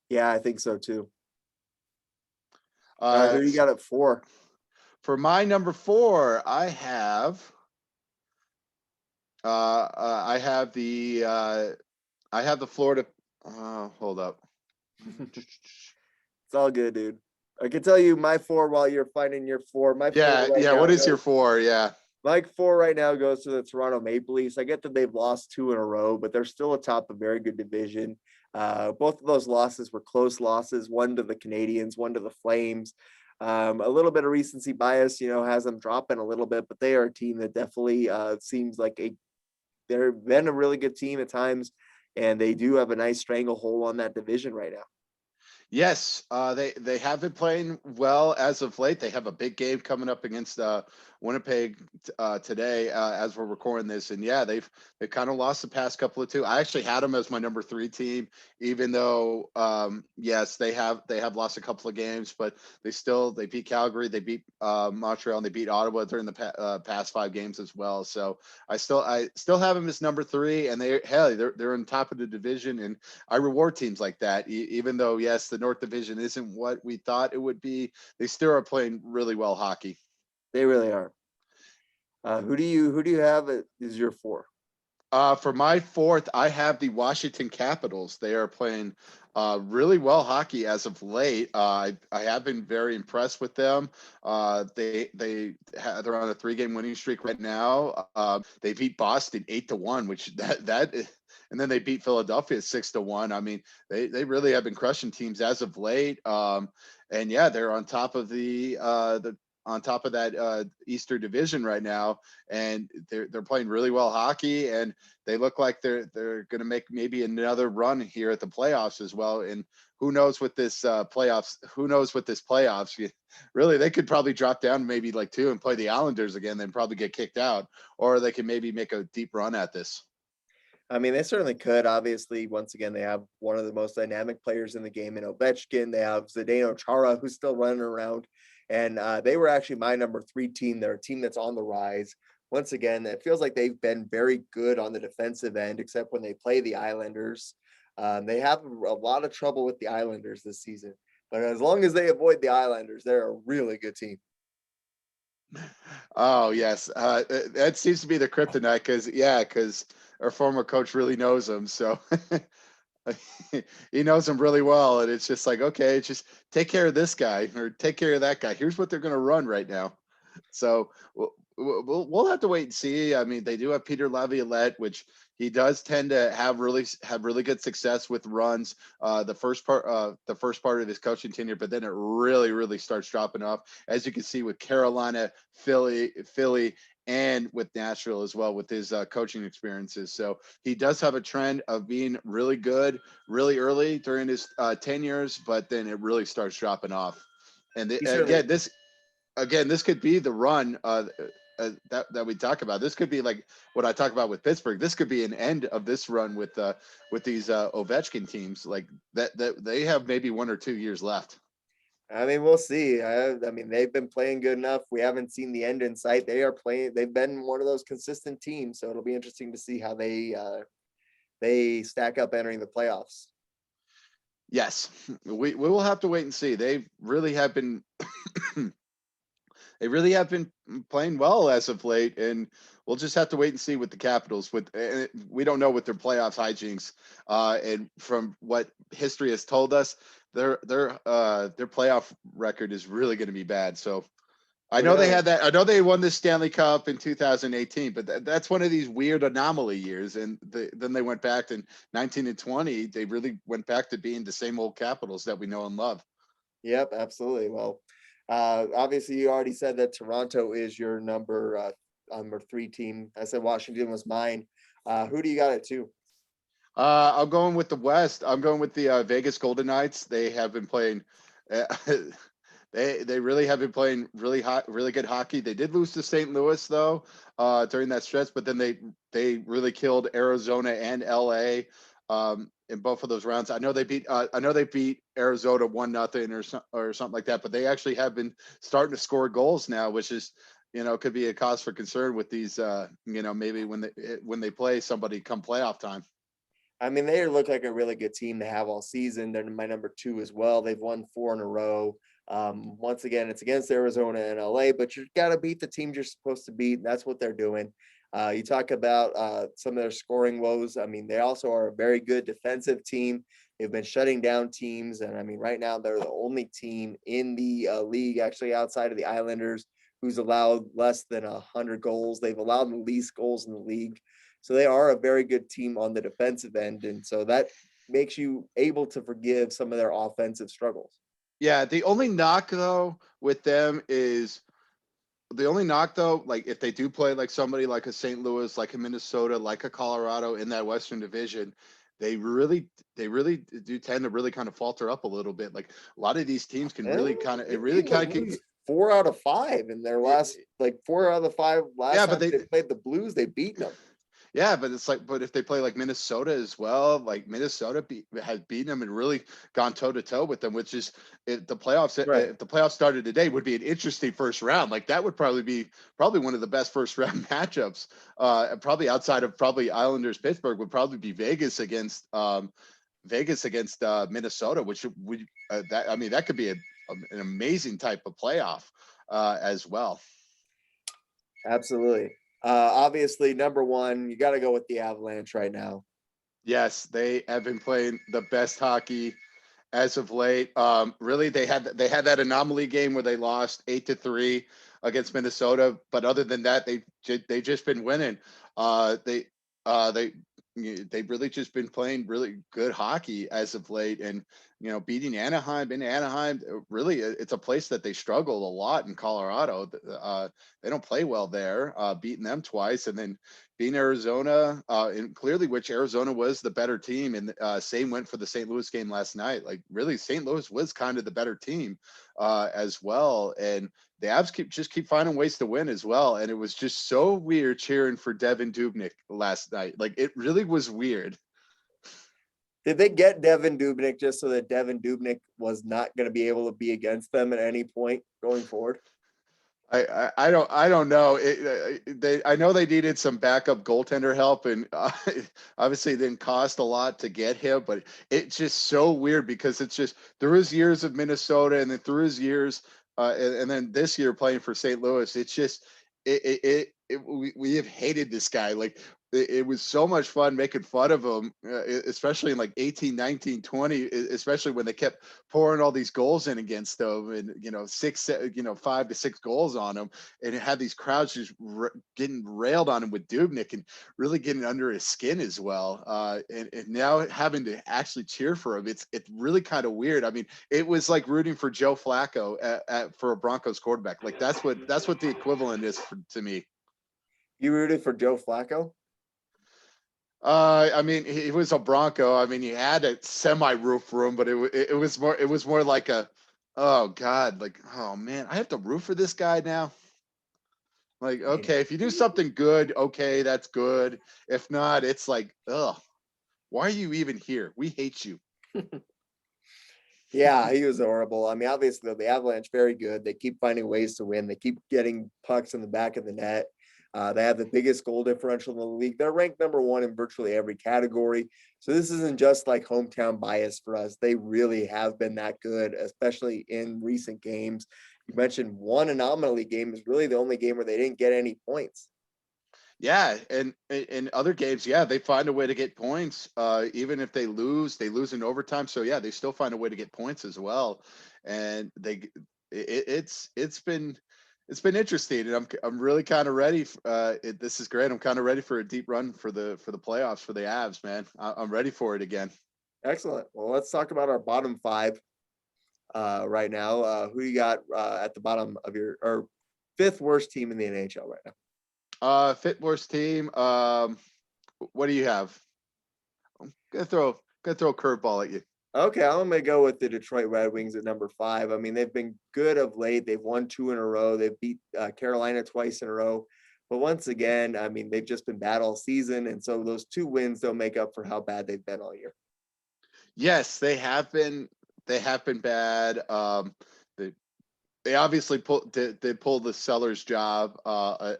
Speaker 1: Yeah, I think so too.
Speaker 2: Uh,
Speaker 1: Who do you got at 4?
Speaker 2: for my number 4, I have the Florida. Hold up.
Speaker 1: It's all good, dude. I can tell you my 4 while you're finding your 4. My 4
Speaker 2: Yeah,
Speaker 1: right
Speaker 2: yeah.
Speaker 1: now
Speaker 2: What is your
Speaker 1: goes
Speaker 2: 4? Yeah.
Speaker 1: my 4 right now goes to the Toronto Maple Leafs. I get that they've lost 2 in a row, but they're still atop a very good division. Both of those losses were close losses, one to the Canadians, one to the Flames. A little bit of recency bias, has them dropping a little bit, but they are a team that definitely seems like they've been a really good team at times, and they do have a nice stranglehold on that division right now.
Speaker 2: Yes, they have been playing well as of late. They have a big game coming up against Winnipeg today as we're recording this, and yeah, they've kind of lost the past couple of two. I actually had them as my number 3 team, even though yes, they have lost a couple of games, but they beat Calgary, they beat Montreal, and they beat Ottawa during the past 5 games as well. So I still have them as number 3, and they're on top of the division, and I reward teams like that, even though yes, the North Division isn't what we thought it would be. They still are playing really well hockey.
Speaker 1: They really are. Who do you have as your 4?
Speaker 2: For my 4th, I have the Washington Capitals. They are playing really well hockey as of late. I have been very impressed with them. They're on a 3-game winning streak right now. They beat Boston 8-1, which and then they beat Philadelphia 6-1. I mean, they really have been crushing teams as of late. And yeah, they're on top of that Eastern Division right now, and they're playing really well hockey, and they look like they're going to make maybe another run here at the playoffs as well. And who knows what this playoffs? Who knows what this playoffs? Really, they could probably drop down maybe like 2 and play the Islanders again, then probably get kicked out, or they can maybe make a deep run at this.
Speaker 1: I mean, they certainly could. Obviously, once again, they have one of the most dynamic players in the game in Ovechkin. They have Zdeno Chara, who's still running around. And they were actually my number 3 team. They're a team that's on the rise. Once again, it feels like they've been very good on the defensive end, except when they play the Islanders. They have a lot of trouble with the Islanders this season. But as long as they avoid the Islanders, they're a really good team.
Speaker 2: Oh yes, that seems to be the kryptonite because our former coach really knows him, so he knows him really well, and it's just like, okay, just take care of this guy or take care of that guy. Here's what they're going to run right now. So we'll have to wait and see. I mean, they do have Peter Laviolette, which he does tend to have really good success with runs the first part of his coaching tenure, but then it really starts dropping off, as you can see with Carolina, Philly, and with Nashville as well with his coaching experiences. So he does have a trend of being really good really early during his tenures, but then it really starts dropping off. And
Speaker 1: He certainly
Speaker 2: this could be the run that we talk about. This could be like what I talk about with Pittsburgh. This could be an end of this run with these Ovechkin teams, like that they have maybe 1 or 2 years left.
Speaker 1: I mean, we'll see. I mean, they've been playing good enough. We haven't seen the end in sight. They've been one of those consistent teams. So it'll be interesting to see how they stack up entering the playoffs.
Speaker 2: Yes, we will have to wait and see. They really have been they really have been playing well as of late, and we'll just have to wait and see with the Capitals. We don't know with their playoffs hijinks, and from what history has told us, their playoff record is really going to be bad. So I know they
Speaker 1: Really?
Speaker 2: had that. I know they won the Stanley Cup in 2018, but that's one of these weird anomaly years. And then they went back in 19 and 20. They really went back to being the same old Capitals that we know and love.
Speaker 1: Yep, absolutely. Well, obviously you already said that Toronto is your number 3 team. I said Washington was mine. Who do you got at 2?
Speaker 2: I'm going with the West. I'm going with the Vegas Golden Knights. They have been playing. Uh, they really have been playing really good hockey. They did lose to St. Louis though during that stretch, but then they really killed Arizona and LA in both of those rounds. I know they beat Arizona 1-0 or something like that, but they actually have been starting to score goals now, which is could be a cause for concern with these maybe when they play somebody come playoff time.
Speaker 1: I mean, they look like a really good team to have all season. They're my number 2 as well. They've won 4 in a row. Once again, it's against Arizona and LA, but you got to beat the teams you're supposed to beat. That's what they're doing. You talk about some of their scoring woes. I mean, they also are a very good defensive team. They've been shutting down teams. And I mean, right now, they're the only team in the league, actually outside of the Islanders, who's allowed less than 100 goals. They've allowed the least goals in the league. So they are a very good team on the defensive end. And so that makes you able to forgive some of their offensive struggles.
Speaker 2: Yeah, the only knock though with them is like if they do play like somebody like a St. Louis, like a Minnesota, like a Colorado in that Western Division, they really do tend to really kind of falter up a little bit. Like a lot of these teams can
Speaker 1: And
Speaker 2: really kind of
Speaker 1: they
Speaker 2: it really
Speaker 1: beat the
Speaker 2: kind of
Speaker 1: Blues 4 out of 5 in their last, like 4 out of the 5 last
Speaker 2: yeah, but
Speaker 1: time they played the Blues, they beat them.
Speaker 2: yeah, but it's like, but if they play like Minnesota as well, like Minnesota has beaten them and really gone toe to toe with them, which is the playoffs.
Speaker 1: Right.
Speaker 2: If the playoffs started today, would be an interesting first round. Like that would probably be one of the best first round matchups. Probably outside of probably Islanders Pittsburgh would probably be Vegas against Minnesota, which would that I mean that could be an amazing type of playoff as well.
Speaker 1: Absolutely. Obviously, number 1, you got to go with the Avalanche right now.
Speaker 2: Yes, they have been playing the best hockey as of late. Really, they had that anomaly game where they lost 8-3 against Minnesota, but other than that, they just been winning. They they've really just been playing really good hockey as of late, and beating Anaheim in Anaheim. Really, it's a place that they struggle a lot in Colorado. They don't play well there. Beating them twice, and then beating Arizona, and clearly which Arizona was the better team. And same went for the St. Louis game last night. Like really, St. Louis was kind of the better team as well. And the Avs keep finding ways to win as well. And it was just so weird cheering for Devin Dubnyk last night. Like it really was weird.
Speaker 1: Did they get Devin Dubnyk just so that Devin Dubnyk was not going to be able to be against them at any point going forward?
Speaker 2: I don't know. I know they needed some backup goaltender help, and obviously it didn't cost a lot to get him. But it's just so weird because it's just through his years of Minnesota, and then through his years, and then this year playing for St. Louis, it's just we have hated this guy. Like it was so much fun making fun of him, especially in like 18, 19, 20, especially when they kept pouring all these goals in against them and, 5 to 6 goals on him. And it had these crowds just getting railed on him with Dubnyk and really getting under his skin as well. And now having to actually cheer for him, it's really kind of weird. I mean, it was like rooting for Joe Flacco for a Broncos quarterback. Like that's what the equivalent is to me.
Speaker 1: You rooted for Joe Flacco?
Speaker 2: I mean, he was a Bronco. I mean, he had a semi-roof room, but it was more like a, oh God, like, oh man, I have to root for this guy now. Like,
Speaker 1: I mean,
Speaker 2: okay, if you do something good, okay, that's good. If not, it's like, ugh, why are you even here? We hate you.
Speaker 1: yeah, he was horrible. I mean, obviously, the Avalanche very good. They keep finding ways to win. They keep getting pucks in the back of the net. They have the biggest goal differential in the league. They're ranked number 1 in virtually every category. So this isn't just like hometown bias for us. They really have been that good, especially in recent games. You mentioned one anomaly game is really the only game where they didn't get any points.
Speaker 2: Yeah, and in other games, yeah, they find a way to get points. Even if they lose in overtime. So yeah, they still find a way to get points as well. And it's been interesting, and I'm really kind of ready. This is great. I'm kind of ready for a deep run for the playoffs for the Avs, man. I'm ready for it again.
Speaker 1: Excellent. Well, let's talk about our bottom five right now. Who you got at the bottom of your or fifth worst team in the NHL right now?
Speaker 2: Fit worst team. What do you have? I'm gonna throw a curveball at you.
Speaker 1: Okay, I'm gonna go with the Detroit Red Wings at number five. I mean, they've been good of late. They've won two in a row. They've beat Carolina twice in a row. But once again, I mean, they've just been bad all season, and so those two wins don't make up for how bad they've been all year.
Speaker 2: Yes, they have been. They have been bad. They they obviously they pulled the seller's job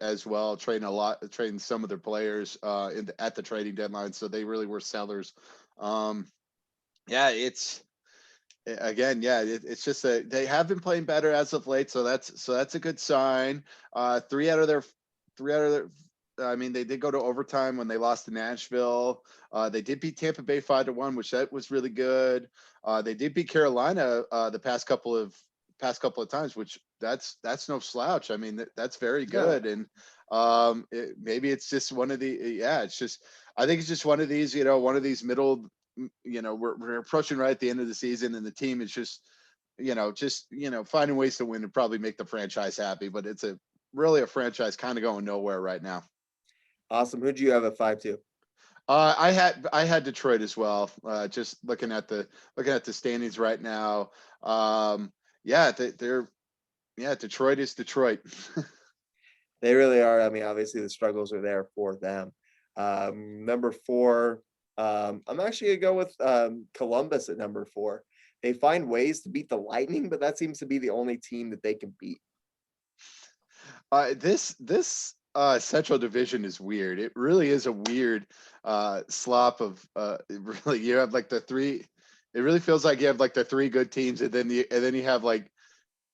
Speaker 2: as well, trading some of their players at the trading deadline. So they really were sellers. Um, yeah, again, yeah, it's just that they have been playing better as of late. So that's a good sign. Three out of their. I mean, they did go to overtime when they lost to Nashville. They did beat Tampa Bay 5-1, which that was really good. They did beat Carolina the past couple of times, which that's no slouch. I mean, that's very
Speaker 1: Yeah.
Speaker 2: good. And maybe it's just one of the yeah, it's just I think it's just one of these, one of these middle we're approaching right at the end of the season, and the team is just finding ways to win and probably make the franchise happy. But it's really a franchise kind of going nowhere right now.
Speaker 1: Awesome. Who do you have at 5-2?
Speaker 2: I had Detroit as well. Just looking at the standings right now. Yeah, they're yeah. Detroit is Detroit.
Speaker 1: They really are. I mean, obviously the struggles are there for them. Number four, I'm actually gonna go with Columbus at number four. They find ways to beat the Lightning, but that seems to be the only team that they can beat.
Speaker 2: This Central Division is weird. It really is a weird slop of really you have like the three. It really feels like you have like the three good teams, and then you have like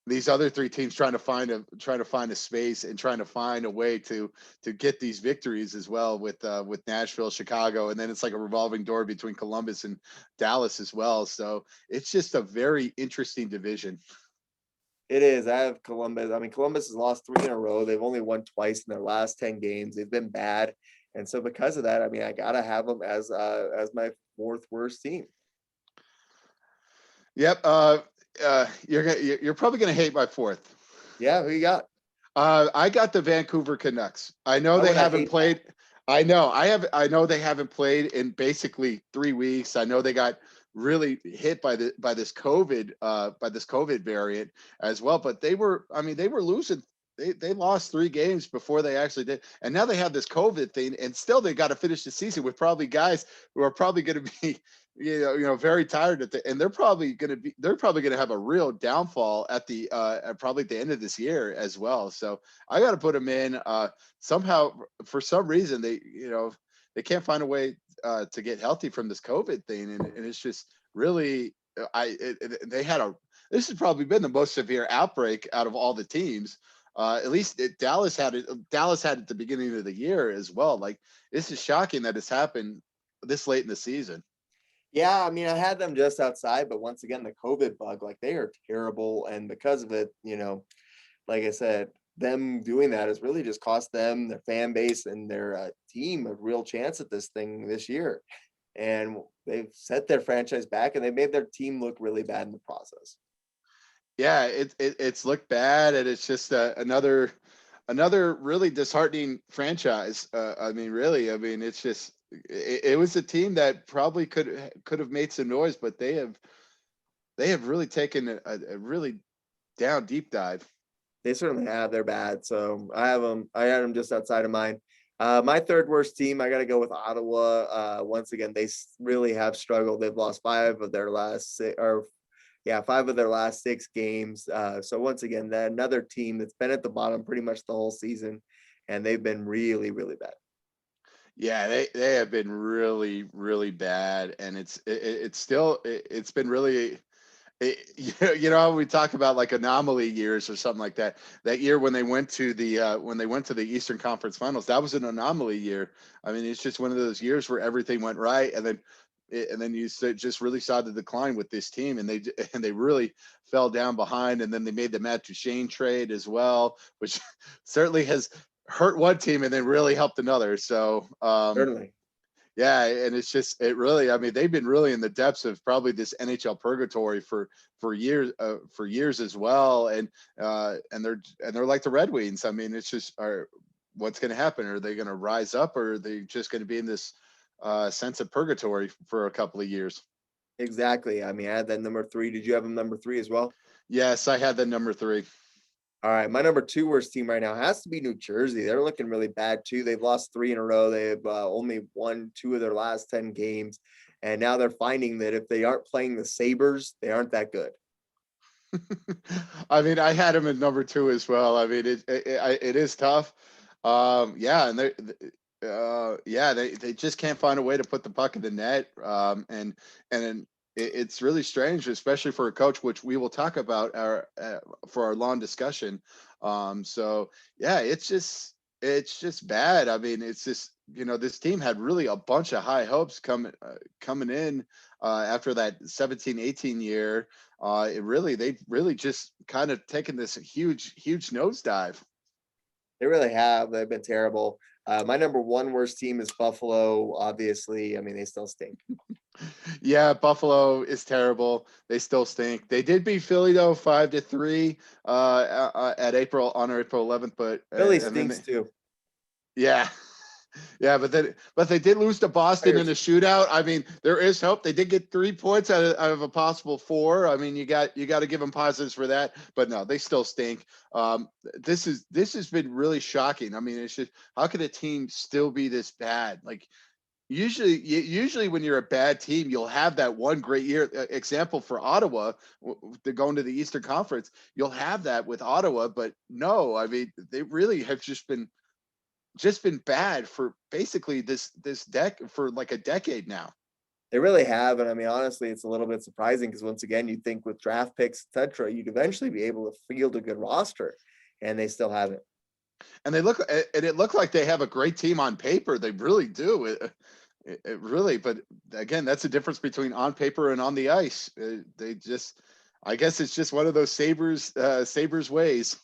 Speaker 2: these other three teams trying to find a space and trying to find a way to get these victories as well with Nashville, Chicago, and then it's like a revolving door between Columbus and Dallas as well. So it's just a very interesting division.
Speaker 1: It is. I have Columbus. I mean, Columbus has lost three in a row. They've only won twice in their last 10 games. They've been bad. And so because of that, I mean, I gotta have them as my fourth worst team.
Speaker 2: Yep. You're probably gonna hate my fourth.
Speaker 1: Yeah, who you got?
Speaker 2: I got the Vancouver Canucks. I know
Speaker 1: Why
Speaker 2: they
Speaker 1: would I
Speaker 2: haven't
Speaker 1: hate that?
Speaker 2: played. I know they haven't played in basically 3 weeks. I know they got really hit by this COVID variant as well. But they were losing. They lost 3 games before they actually did, and now they have this COVID thing, and still they got to finish the season with probably guys who are probably going to be very tired and they're probably going to have a real downfall at probably at the end of this year as well. So I got to put them in somehow. For some reason they can't find a way to get healthy from this COVID thing, and it's just really they had a this has probably been the most severe outbreak out of all the teams. At least Dallas had it. Dallas had it at the beginning of the year as well. Like, this is shocking that it's happened this late in the season.
Speaker 1: Yeah, I mean, I had them just outside, but once again, the COVID bug, like they are terrible. And because of it, like I said, them doing that has really just cost them, their fan base, and their team a real chance at this thing this year. And they've set their franchise back and they made their team look really bad in the process.
Speaker 2: Yeah, it's looked bad, and it's just another really disheartening franchise. I mean, really, I mean, it's just it was a team that probably could have made some noise, but they have really taken a really down deep dive.
Speaker 1: They certainly have. They're bad. So I have them. I had them just outside of mine. My third worst team, I got to go with Ottawa. Once again, they really have struggled. They've lost five of their last six, or yeah, five of their last six games. So once again, that another team that's been at the bottom pretty much the whole season, and they've been really, really bad.
Speaker 2: Yeah, they have been really bad, and it's still it's been really You know how we talk about like anomaly years or something like that. That year when they went to the Eastern Conference Finals, that was an anomaly year. I mean, it's just one of those years where everything went right, and then just really saw the decline with this team, and they really fell down behind, and then they made the Matt Duchene trade as well, which certainly has hurt one team and then really helped another. So
Speaker 1: Certainly.
Speaker 2: yeah, and it really, I mean, they've been really in the depths of probably this NHL purgatory for years as well, and they're like the Red Wings. I mean, it's just what's going to happen? Are they going to rise up, or are they just going to be in this sense of purgatory for a couple of years?
Speaker 1: Exactly. I mean, I had that number 3. Did you have him number 3 as well?
Speaker 2: Yes, I had the number 3.
Speaker 1: All right, my number 2 worst team right now has to be New Jersey. They're looking really bad too. They've lost 3 in a row. They've only won 2 of their last 10 games, and now they're finding that if they aren't playing the Sabres, they aren't that good.
Speaker 2: I mean, I had him at number 2 as well. I mean, it is tough. Yeah, and they just can't find a way to put the puck in the net. And it's really strange, especially for a coach, which we will talk about for our long discussion. So yeah, it's just bad. I mean, it's just, this team had really a bunch of high hopes coming in after that 17-18 year. They've really just kind of taken this huge nosedive.
Speaker 1: They really have. They've been terrible. My number 1 worst team is Buffalo. Obviously, I mean, they still stink.
Speaker 2: Yeah, Buffalo is terrible. They still stink. They did beat Philly though 5-3 at April 11th, but
Speaker 1: Philly
Speaker 2: and then
Speaker 1: stinks too.
Speaker 2: yeah. Yeah, but they did lose to Boston in a
Speaker 1: Players.
Speaker 2: shootout. I mean, there is hope. They did get 3 points out of a possible 4. I mean, you got to give them positives for that. But no, they still stink. This has been really shocking. I mean, it's just, how could a team still be this bad? Like, usually when you're a bad team, you'll have that one great year. Example for Ottawa, to go into the Eastern Conference, you'll have that with Ottawa. But no, I mean, they really have just been bad for basically this deck for like a decade now.
Speaker 1: They really have. And I mean, honestly, it's a little bit surprising because once again, you'd think with draft picks, etc., you'd eventually be able to field a good roster, and they still haven't.
Speaker 2: And it looked like they have a great team on paper. They really do. It really, but again, that's the difference between on paper and on the ice. I guess it's just one of those Sabres ways.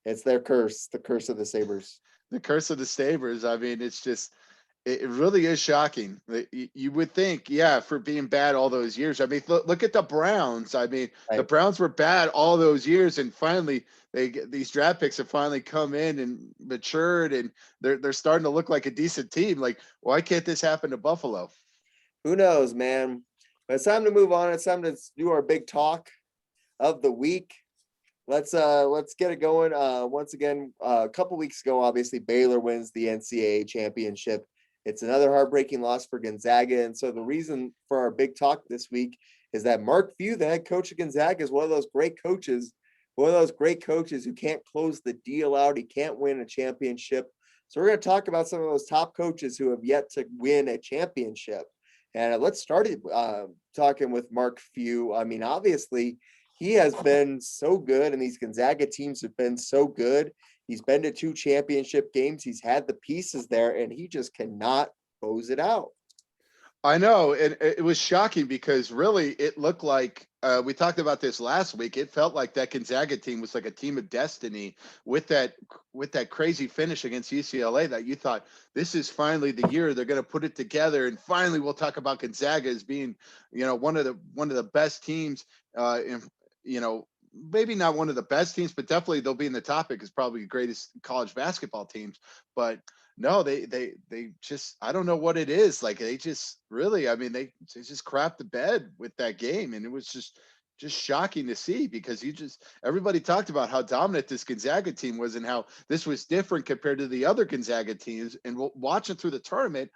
Speaker 1: It's their curse, the curse of the Sabres.
Speaker 2: The curse of the Sabres. I mean, it really is shocking. You would think, yeah, for being bad all those years. I mean, look at the Browns. I mean, the
Speaker 1: Right.
Speaker 2: Browns were bad all those years, and finally, these draft picks have finally come in and matured, and they're starting to look like a decent team. Like, why can't this happen to Buffalo?
Speaker 1: Who knows, man? But it's time to move on. It's time to do our big talk of the week. Let's get it going. Once again, a couple weeks ago, obviously Baylor wins the NCAA championship. It's another heartbreaking loss for Gonzaga. And so the reason for our big talk this week is that Mark Few, the head coach of Gonzaga, is one of those great coaches, who can't close the deal out. He can't win a championship. So we're going to talk about some of those top coaches who have yet to win a championship. And let's start talking with Mark Few. I mean, obviously, he has been so good, and these Gonzaga teams have been so good. He's been to 2 championship games. He's had the pieces there, and he just cannot close it out.
Speaker 2: I know, and it was shocking because really it looked like we talked about this last week. It felt like that Gonzaga team was like a team of destiny with that crazy finish against UCLA. That you thought, this is finally the year they're going to put it together, and finally we'll talk about Gonzaga as being, one of the best teams. Maybe not one of the best teams, but definitely they'll be in the topic as probably the greatest college basketball teams. But no, they just, I don't know what it is. Like, they just really, I mean, they just crapped the bed with that game, and it was just shocking to see, because everybody talked about how dominant this Gonzaga team was and how this was different compared to the other Gonzaga teams. And watching through the tournament,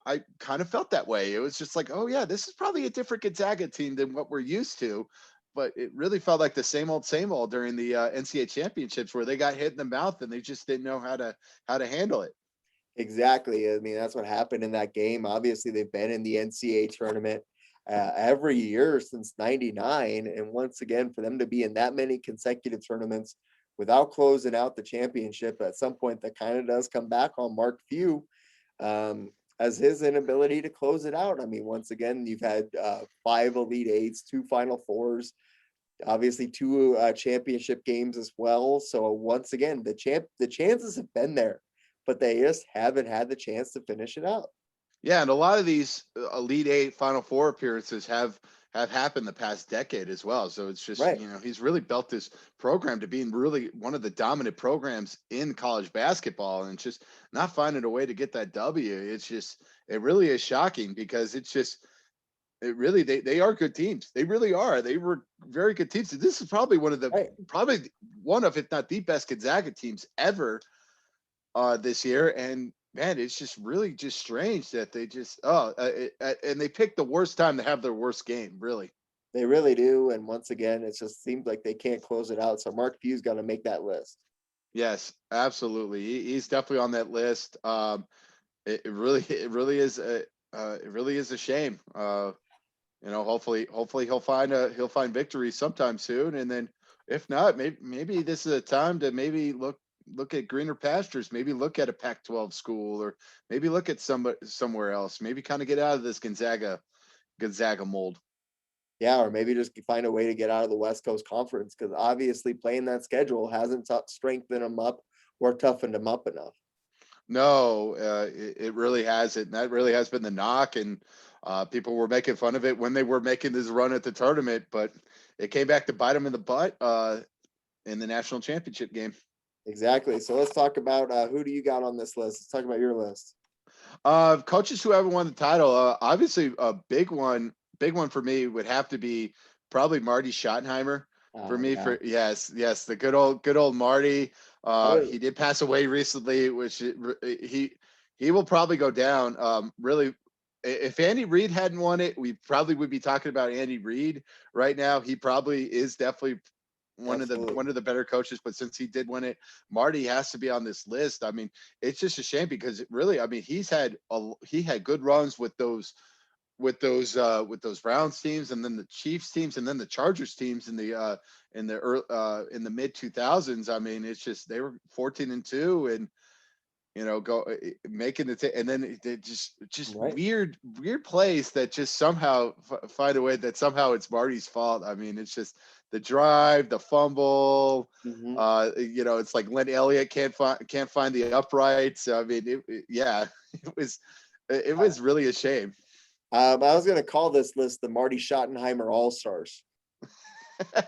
Speaker 2: I kind of felt that way. It was just like, oh yeah, this is probably a different Gonzaga team than what we're used to. But it really felt like the same old during the NCAA championships, where they got hit in the mouth and they just didn't know how to handle it.
Speaker 1: Exactly. I mean, that's what happened in that game. Obviously, they've been in the NCAA tournament. every year since '99. And once again, for them to be in that many consecutive tournaments without closing out the championship, at some point that kind of does come back on Mark Few, as his inability to close it out. I mean, once again, you've had 5 Elite Eights, 2 Final Fours, obviously 2 championship games as well. So once again, the chances have been there, but they just haven't had the chance to finish it out.
Speaker 2: Yeah, and a lot of these Elite Eight, Final Four appearances have happened the past decade as well. So it's just,
Speaker 1: Right.
Speaker 2: he's really built this program to being really one of the dominant programs in college basketball, and just not finding a way to get that W. It's just, it really is shocking, because it's just, it really, they are good teams. They really are. They were very good teams. This is probably one of the,
Speaker 1: Right.
Speaker 2: probably one of, if not the best Gonzaga teams ever this year. And man, it's just really just strange that they just and they picked the worst time to have their worst game. Really,
Speaker 1: They really do. And once again, it just seems like they can't close it out. So Mark Few's going to make that list.
Speaker 2: yes, absolutely. He's definitely on that list. It really, it really is a shame. Hopefully he'll find victory sometime soon, and then if not, maybe this is a time to maybe look at greener pastures, maybe look at a Pac-12 school, or maybe look at somewhere else, maybe kind of get out of this Gonzaga mold.
Speaker 1: Yeah, or maybe just find a way to get out of the West Coast Conference, because obviously playing that schedule hasn't strengthened them up or toughened them up enough.
Speaker 2: No, it really hasn't. That really has been the knock, and people were making fun of it when they were making this run at the tournament, but it came back to bite them in the butt in the national championship game.
Speaker 1: Exactly. So let's talk about who do you got on this list? Let's talk about your list.
Speaker 2: Coaches who haven't won the title, obviously a big one for me would have to be probably Marty Schottenheimer. For me,
Speaker 1: Yeah.
Speaker 2: yes, the good old Marty.
Speaker 1: Oh,
Speaker 2: He did pass away recently, which he will probably go down. Really, if Andy Reid hadn't won it, we probably would be talking about Andy Reid right now. He probably is definitely one
Speaker 1: absolutely.
Speaker 2: of the better coaches, but since he did win it, Marty has to be on this list. I mean, it's just a shame, because really, I mean, he had good runs with those Browns teams, and then the Chiefs teams, and then the Chargers teams in the mid 2000s. I mean, it's just, they were 14-2, and go making the and then they just
Speaker 1: Right.
Speaker 2: weird plays that just somehow find a way that somehow it's Marty's fault. I mean, it's just the drive, the fumble.
Speaker 1: Mm-hmm.
Speaker 2: It's like Len Elliott can't find the uprights. I mean, yeah, it was really a shame.
Speaker 1: I was going to call this list the Marty Schottenheimer All Stars, because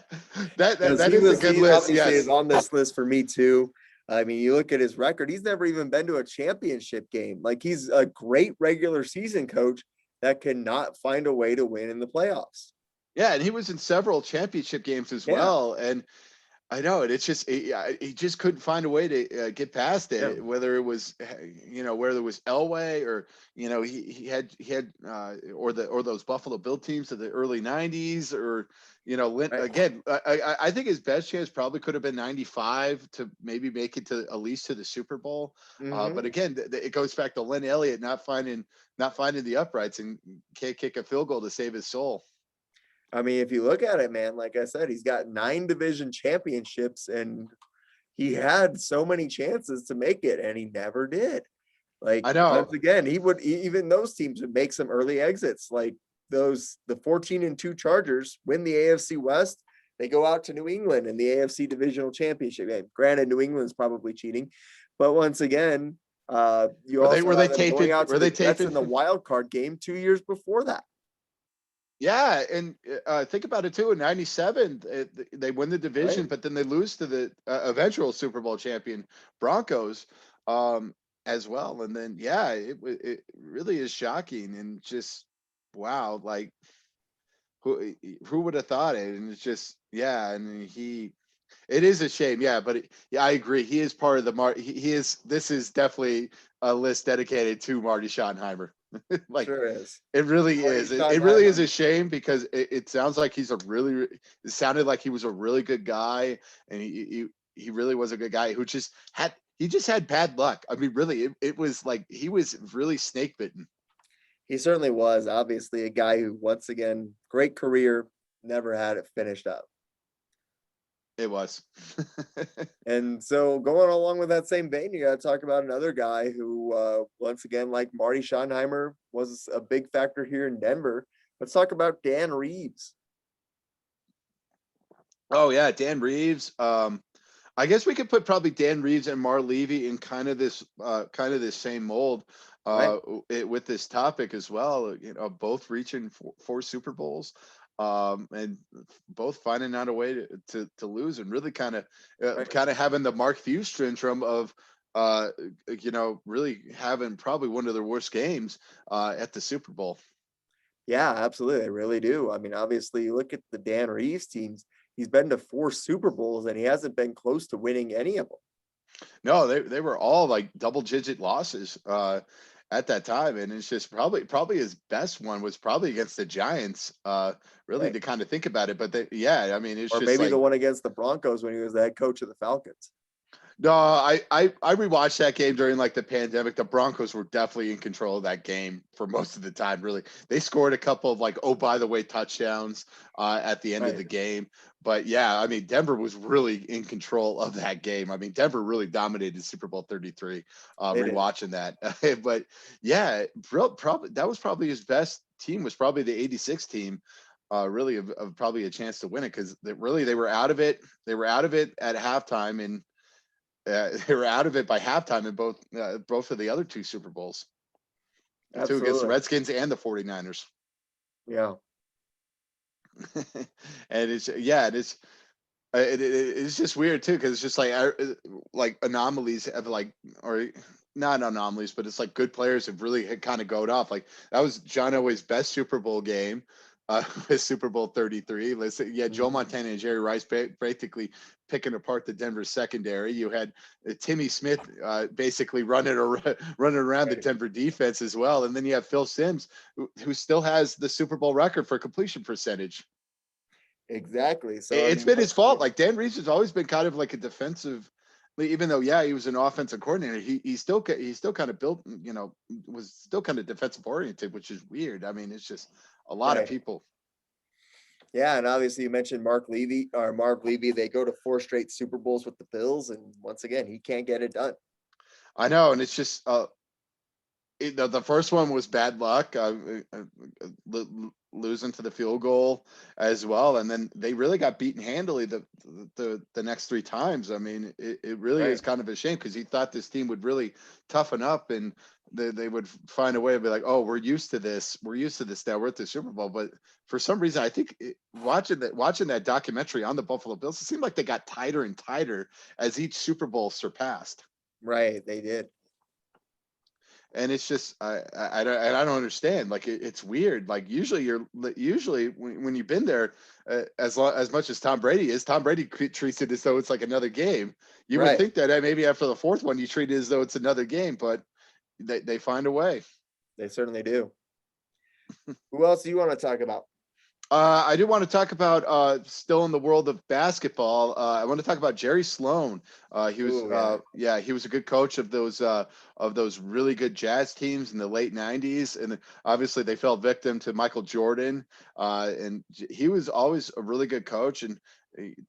Speaker 2: that is a good
Speaker 1: he
Speaker 2: list.
Speaker 1: obviously
Speaker 2: Yes.
Speaker 1: is on this list for me too. I mean, you look at his record; he's never even been to a championship game. Like, he's a great regular season coach that cannot find a way to win in the playoffs.
Speaker 2: Yeah, and he was in several championship games as
Speaker 1: Yeah.
Speaker 2: well. And I know it. It's just he just couldn't find a way to get past
Speaker 1: Yeah.
Speaker 2: it. Whether it was whether it was Elway, or he had or those Buffalo Bill teams of the early '90s, or
Speaker 1: Right.
Speaker 2: again, I think his best chance probably could have been '95 to maybe make it to at least to the Super Bowl. But
Speaker 1: Mm-hmm.
Speaker 2: again, it goes back to Len Elliott not finding the uprights and can't kick a field goal to save his soul.
Speaker 1: I mean, if you look at it, man, like I said, he's got 9 division championships, and he had so many chances to make it, and he never did. Like,
Speaker 2: I know.
Speaker 1: once again, he would, even those teams would make some early exits. Like the 14-2 Chargers win the AFC West. They go out to New England in the AFC divisional championship game. Granted, New England's probably cheating, but once again, you also
Speaker 2: Were they
Speaker 1: have them going
Speaker 2: taping?
Speaker 1: out to
Speaker 2: Were
Speaker 1: the
Speaker 2: they
Speaker 1: Jets in
Speaker 2: taping?
Speaker 1: the wild card game 2 years before that.
Speaker 2: Yeah, and think about it too. In '97, they win the division,
Speaker 1: Right.
Speaker 2: but then they lose to the eventual Super Bowl champion Broncos as well. And then, yeah, it really is shocking, and just wow, like who would have thought it? And it's just, yeah, and it is a shame, yeah. But yeah, I agree. He is part of the He is. This is definitely a list dedicated to Marty Schottenheimer. Like,
Speaker 1: Sure is.
Speaker 2: it really
Speaker 1: Marty
Speaker 2: is. It really is
Speaker 1: Schottenheimer.
Speaker 2: a shame, because it sounds like it sounded like he was a really good guy, and he really was a good guy who just had bad luck. I mean, really, it was like he was really snake bitten.
Speaker 1: He certainly was. Obviously, a guy who, once again, great career, never had it finished up.
Speaker 2: It was.
Speaker 1: And so, going along with that same vein, you got to talk about another guy who, once again, like Marty Schottenheimer, was a big factor here in Denver. Let's talk about Dan Reeves.
Speaker 2: Oh yeah, Dan Reeves. I guess we could put probably Dan Reeves and Mar Levy in kind of this same mold
Speaker 1: Right.
Speaker 2: with this topic as well. You know, both reaching four Super Bowls, and both finding out a way to lose, and really
Speaker 1: Right.
Speaker 2: kind of having the Mark Few syndrome of really having probably one of their worst games at the Super Bowl.
Speaker 1: Yeah, absolutely. They really do. I mean, obviously, you look at the Dan Reeves teams, he's been to 4 Super Bowls and he hasn't been close to winning any of them.
Speaker 2: No, they were all like double digit losses at that time, and it's just probably his best one was probably against the Giants. Really
Speaker 1: Right.
Speaker 2: to kind of think about it, but yeah, I mean it's
Speaker 1: Or
Speaker 2: just
Speaker 1: maybe the
Speaker 2: like
Speaker 1: one against the Broncos when he was the head coach of the Falcons.
Speaker 2: no, I rewatched that game during like the pandemic. The Broncos were definitely in control of that game for most of the time. Really, they scored a couple of like, oh by the way, touchdowns at the end of
Speaker 1: Right.
Speaker 2: the game. But yeah, I mean Denver was really in control of that game. I mean Denver really dominated Super Bowl 33.
Speaker 1: They did.
Speaker 2: Rewatching that, but yeah, probably that was probably his best team was probably the '86 team. Really of probably a chance to win it because they were out of it. They were out of it at halftime and they were out of it by halftime in both of the other 2 Super Bowls, the 2 against the
Speaker 1: Absolutely.
Speaker 2: Redskins and the 49ers.
Speaker 1: Yeah.
Speaker 2: And it's just weird too because it's just like anomalies have like or not anomalies, but it's like good players have really kind of gone off. Like that was John Elway's best Super Bowl game, with Super Bowl 33. Listen, yeah, Joe
Speaker 1: Mhm.
Speaker 2: Montana and Jerry Rice basically picking apart the Denver secondary. You had Timmy Smith basically running around the
Speaker 1: Right.
Speaker 2: Denver defense as well, and then you have Phil Simms, who still has the Super Bowl record for completion percentage.
Speaker 1: Exactly. So, I
Speaker 2: It's
Speaker 1: mean,
Speaker 2: been his
Speaker 1: once
Speaker 2: fault.
Speaker 1: again,
Speaker 2: Like Dan Reeves has always been kind of like a defensive, even though yeah he was an offensive coordinator, he still kind of built was still kind of defensive oriented, which is weird. I mean, it's just a lot of
Speaker 1: right.
Speaker 2: people.
Speaker 1: Yeah, and obviously you mentioned Mark Levy. They go to 4 straight Super Bowls with the Bills, and once again, he can't get it done.
Speaker 2: I know, and it's just the first one was bad luck, losing to the field goal as well, and then they really got beaten handily the next 3 times. I mean, it really is
Speaker 1: Right.
Speaker 2: kind of a shame because he thought this team would really toughen up and they would find a way to be like, oh, we're used to this. We're used to this now. We're at the Super Bowl. But for some reason, I think watching that documentary on the Buffalo Bills, it seemed like they got tighter and tighter as each Super Bowl surpassed.
Speaker 1: Right. They did.
Speaker 2: And it's just I don't understand. Like it's weird. Like usually when you've been there as much as Tom Brady is, Tom Brady treats it as though it's like another game. You would
Speaker 1: Right.
Speaker 2: think that maybe after the 4th one you treat it as though it's another game, but they find a way.
Speaker 1: They certainly do. Who else do you want to talk about?
Speaker 2: I do want to talk about still in the world of basketball. I want to talk about Jerry Sloan. He was
Speaker 1: Oh, yeah.
Speaker 2: he was a good coach of those really good Jazz teams in the late '90s, and obviously they fell victim to Michael Jordan. He was always a really good coach, and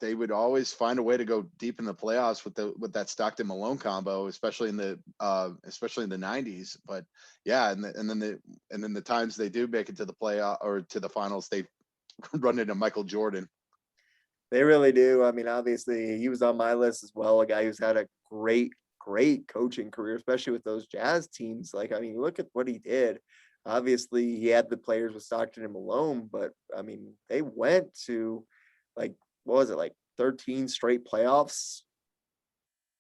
Speaker 2: they would always find a way to go deep in the playoffs with that Stockton Malone combo, especially in the '90s. But yeah, and then the times they do make it to the playoff or to the finals, they run into Michael Jordan.
Speaker 1: They really do. I mean, obviously, he was on my list as well. A guy who's had a great coaching career, especially with those Jazz teams. Like, I mean, look at what he did. Obviously, he had the players with Stockton and Malone, but I mean, they went to like, what was it, like 13 straight playoffs,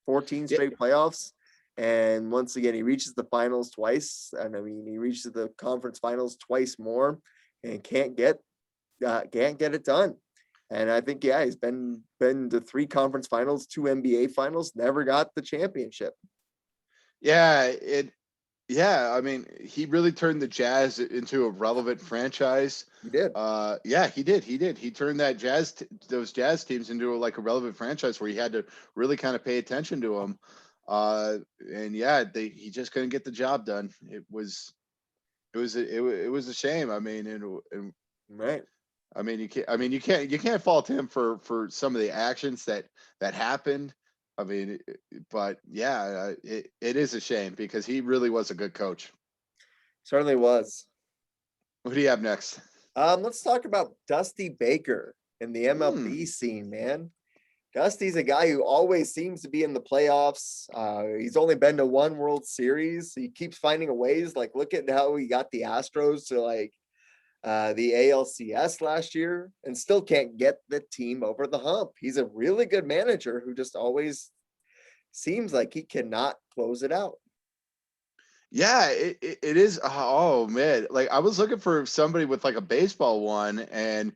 Speaker 1: 14
Speaker 2: Yeah,
Speaker 1: straight playoffs. And once again, he reaches the finals twice. And I mean, he reaches the conference finals twice more and can't get it done. And I think, yeah, he's been to 3 conference finals, 2 NBA finals, never got the championship.
Speaker 2: yeah, I mean, he really turned the Jazz into a relevant franchise.
Speaker 1: He did.
Speaker 2: Yeah, he did. He did. He turned those Jazz teams into like a relevant franchise where he had to really kind of pay attention to them. And yeah, he just couldn't get the job done. It was it was a shame. I mean, and
Speaker 1: Right.
Speaker 2: I mean, you can't fault him for some of the actions that happened. I mean, but yeah, it is a shame because he really was a good coach.
Speaker 1: Certainly was.
Speaker 2: What do you have next?
Speaker 1: Let's talk about Dusty Baker in the
Speaker 2: Hmm.
Speaker 1: MLB scene, man. Dusty's a guy who always seems to be in the playoffs. He's only been to one World Series. He keeps finding ways. Like, look at how he got the Astros to like the ALCS last year and still can't get the team over the hump. He's a really good manager who just always seems like he cannot close it out.
Speaker 2: Yeah, it is. Oh man, like I was looking for somebody with like a baseball one, and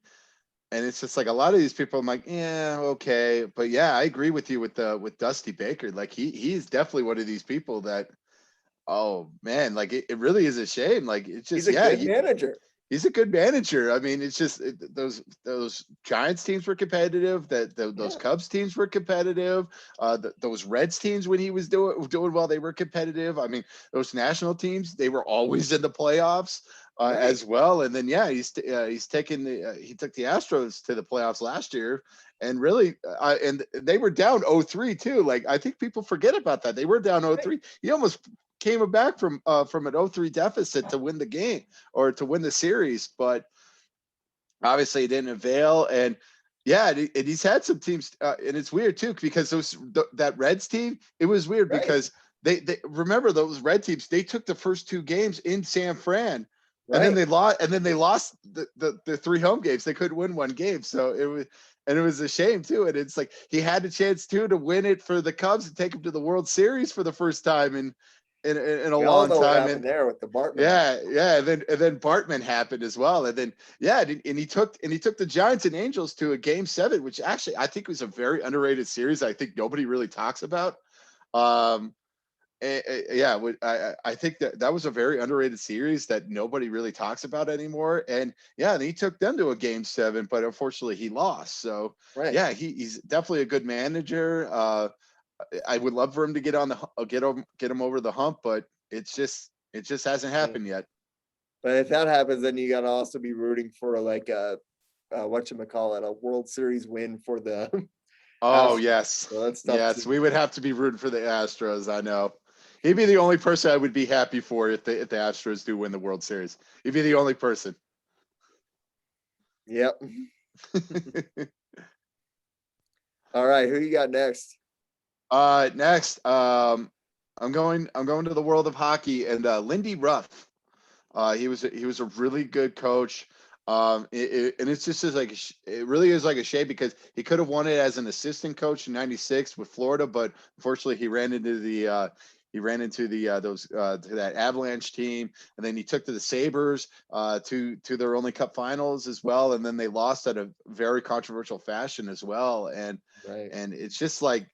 Speaker 2: it's just like a lot of these people. I'm like, yeah, okay, but yeah, I agree with you with Dusty Baker. Like he's definitely one of these people that. Oh man, like it really is a shame. Like it's
Speaker 1: He's
Speaker 2: just
Speaker 1: a
Speaker 2: yeah,
Speaker 1: good manager.
Speaker 2: he's a good manager. I mean, it's just those Giants teams were competitive. Those
Speaker 1: Yeah,
Speaker 2: Cubs teams were competitive. Those Reds teams when he was doing well, they were competitive. I mean, those national teams they were always in the playoffs
Speaker 1: right.
Speaker 2: as well. And then yeah, he's taken he took the Astros to the playoffs last year. And really, and they were down 0-3 too. Like I think people forget about that. They were down
Speaker 1: Right.
Speaker 2: 0-3. He almost came back from an 0-3 deficit to win the game or to win the series, but obviously it didn't avail. And yeah, and he's had some teams, and it's weird too because that Reds team, it was weird
Speaker 1: Right.
Speaker 2: because they remember those Red teams. They took the first two games in San Fran, and then
Speaker 1: Right.
Speaker 2: they lost the three home games. They couldn't win one game, so it was a shame too. And it's like he had a chance too to win it for the Cubs and take them to the World Series for the first time in a
Speaker 1: We all
Speaker 2: long
Speaker 1: know what
Speaker 2: time.
Speaker 1: happened
Speaker 2: And
Speaker 1: there with the Bartman act.
Speaker 2: yeah, and then Bartman happened as well, and then yeah, and he took the Giants and Angels to a game seven, which actually I think was a very underrated series. I think nobody really talks about. Um, yeah, I think that was a very underrated series that nobody really talks about anymore. And yeah, and he took them to a game seven, but unfortunately he lost. So
Speaker 1: Right.
Speaker 2: yeah, he's definitely a good manager. I would love for him to get him over the hump, but it just hasn't
Speaker 1: Yeah.
Speaker 2: happened yet.
Speaker 1: But if that happens, then you gotta also be rooting for like a whatchamacallit, a World Series win for the
Speaker 2: Oh
Speaker 1: Astros.
Speaker 2: yes,
Speaker 1: So that's tough
Speaker 2: yes,
Speaker 1: too.
Speaker 2: we would have to be rooting for the Astros. I know. He'd be the only person I would be happy for if the Astros do win the World Series. He'd be the only person.
Speaker 1: Yep. All right, who you got next?
Speaker 2: Next, I'm going to the world of hockey and Lindy Ruff. He was a really good coach. And it's just like it really is like a shame because he could have won it as an assistant coach in '96 with Florida, but unfortunately he ran into the those to that Avalanche team, and then he took to the Sabres to their only Cup Finals as well, and then they lost at a very controversial fashion as well,
Speaker 1: Right.
Speaker 2: and it's just like